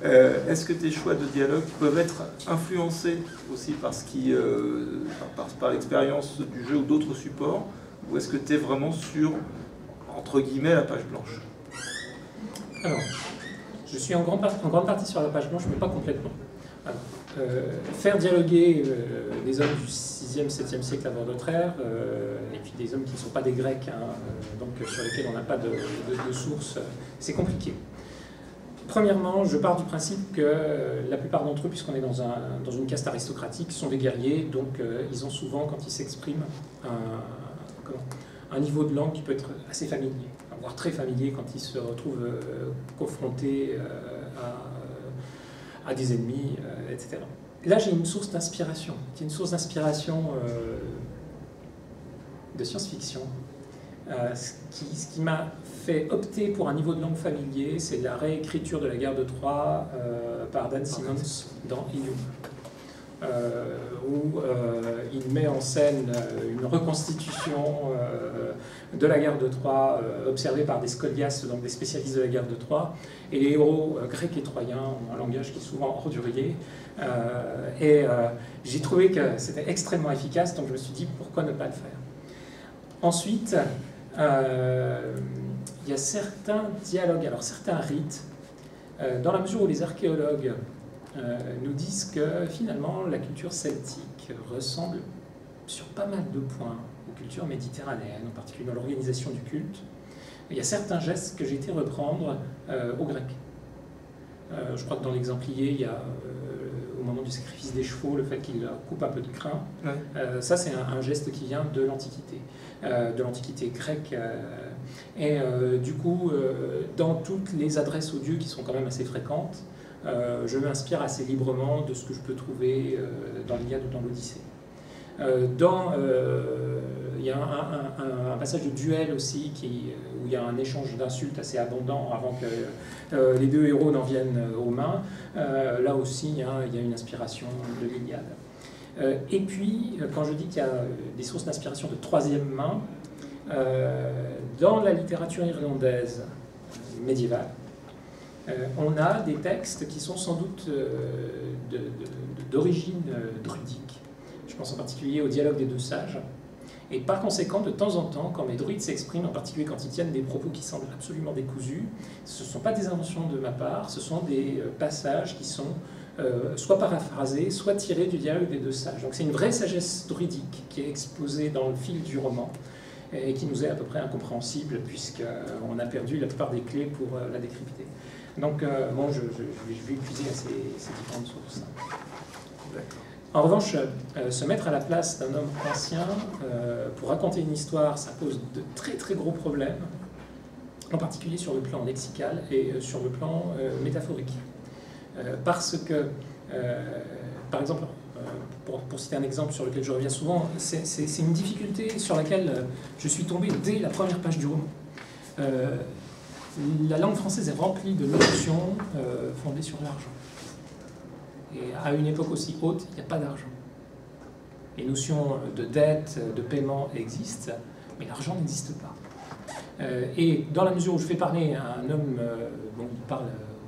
est-ce que tes choix de dialogue peuvent être influencés aussi par l'expérience du jeu ou d'autres supports, ou est-ce que tu es vraiment sur, entre guillemets, la page blanche? Alors, je suis en grande partie sur la page blanche, mais pas complètement. Alors, faire dialoguer des hommes du 6e, 7e siècle avant notre ère, et puis des hommes qui ne sont pas des Grecs, hein, donc sur lesquels on n'a pas de source, c'est compliqué. Premièrement, je pars du principe que la plupart d'entre eux, puisqu'on est dans une caste aristocratique, sont des guerriers, donc ils ont souvent, quand ils s'expriment, un niveau de langue qui peut être assez familier, voire très familier quand ils se retrouvent confrontés à des ennemis, etc. Là, j'ai une source d'inspiration, qui est une source d'inspiration de science-fiction. Ce qui m'a fait opter pour un niveau de langue familier, c'est la réécriture de la guerre de Troie par Dan Simmons dans Ilium, où il met en scène une reconstitution de la guerre de Troie observée par des scoliastes, donc des spécialistes de la guerre de Troie, et les héros grecs et troyens ont un langage qui est souvent ordurier, et j'ai trouvé que c'était extrêmement efficace, donc je me suis dit pourquoi ne pas le faire. Ensuite, il y a certains dialogues, alors certains rites, dans la mesure où les archéologues nous disent que finalement la culture celtique ressemble sur pas mal de points aux cultures méditerranéennes, en particulier dans l'organisation du culte. Il y a certains gestes que j'ai été reprendre aux Grecs. Je crois que dans l'exemplier, il y a au moment du sacrifice des chevaux, le fait qu'il coupe un peu de crin. Ouais. Ça, c'est un geste qui vient de l'Antiquité grecque. Et du coup, dans toutes les adresses aux dieux qui sont quand même assez fréquentes, je m'inspire assez librement de ce que je peux trouver dans l'Iliade ou dans l'Odyssée. Dans Il y a un passage de duel aussi où il y a un échange d'insultes assez abondant avant que les deux héros n'en viennent aux mains. Là aussi, il y a une inspiration de l'Iliade. Et puis, quand je dis qu'il y a des sources d'inspiration de troisième main, dans la littérature irlandaise médiévale, on a des textes qui sont sans doute d'origine druidique. Je pense en particulier au dialogue des deux sages. Et par conséquent, de temps en temps, quand mes druides s'expriment, en particulier quand ils tiennent des propos qui semblent absolument décousus, ce ne sont pas des inventions de ma part, ce sont des passages qui sont soit paraphrasés, soit tirés du dialogue des deux sages. Donc c'est une vraie sagesse druidique qui est exposée dans le fil du roman et qui nous est à peu près incompréhensible puisqu'on a perdu la plupart des clés pour la décrypter. Donc bon, je vais puiser à ces différentes sources. En revanche, se mettre à la place d'un homme ancien pour raconter une histoire, ça pose de très très gros problèmes, en particulier sur le plan lexical et sur le plan métaphorique. Parce que, par exemple, pour citer un exemple sur lequel je reviens souvent, c'est une difficulté sur laquelle je suis tombé dès la première page du roman. La langue française est remplie de notions fondées sur l'argent. Et à une époque aussi haute, il n'y a pas d'argent. Les notions de dette, de paiement existent, mais l'argent n'existe pas. Et dans la mesure où je fais parler à un homme dont il parle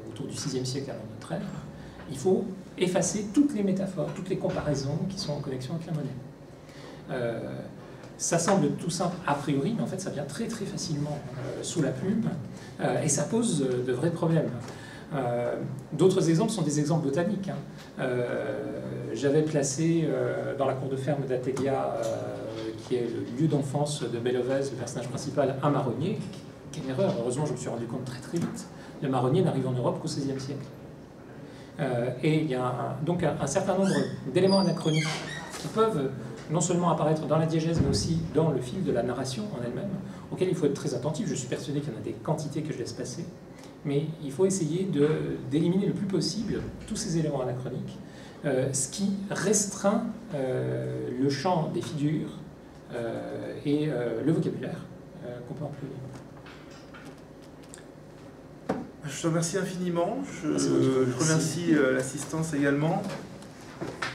autour du VIe siècle avant notre ère, il faut effacer toutes les métaphores, toutes les comparaisons qui sont en connexion avec la monnaie. Ça semble tout simple a priori, mais en fait ça vient très très facilement sous la plume, et ça pose de vrais problèmes. D'autres exemples sont des exemples botaniques. J'avais placé dans la cour de ferme d'Atelia, qui est le lieu d'enfance de Bellovez, le personnage principal, un marronnier. Quelle erreur, heureusement je me suis rendu compte très très vite. Le marronnier n'arrive en Europe qu'au XVIe siècle. Et il y a donc un certain nombre d'éléments anachroniques qui peuvent non seulement apparaître dans la diégèse, mais aussi dans le fil de la narration en elle-même, auxquels il faut être très attentif. Je suis persuadé qu'il y en a des quantités que je laisse passer. Mais il faut essayer d'éliminer le plus possible tous ces éléments anachroniques, ce qui restreint le champ des figures et le vocabulaire qu'on peut employer. Je te remercie infiniment. Je remercie l'assistance également.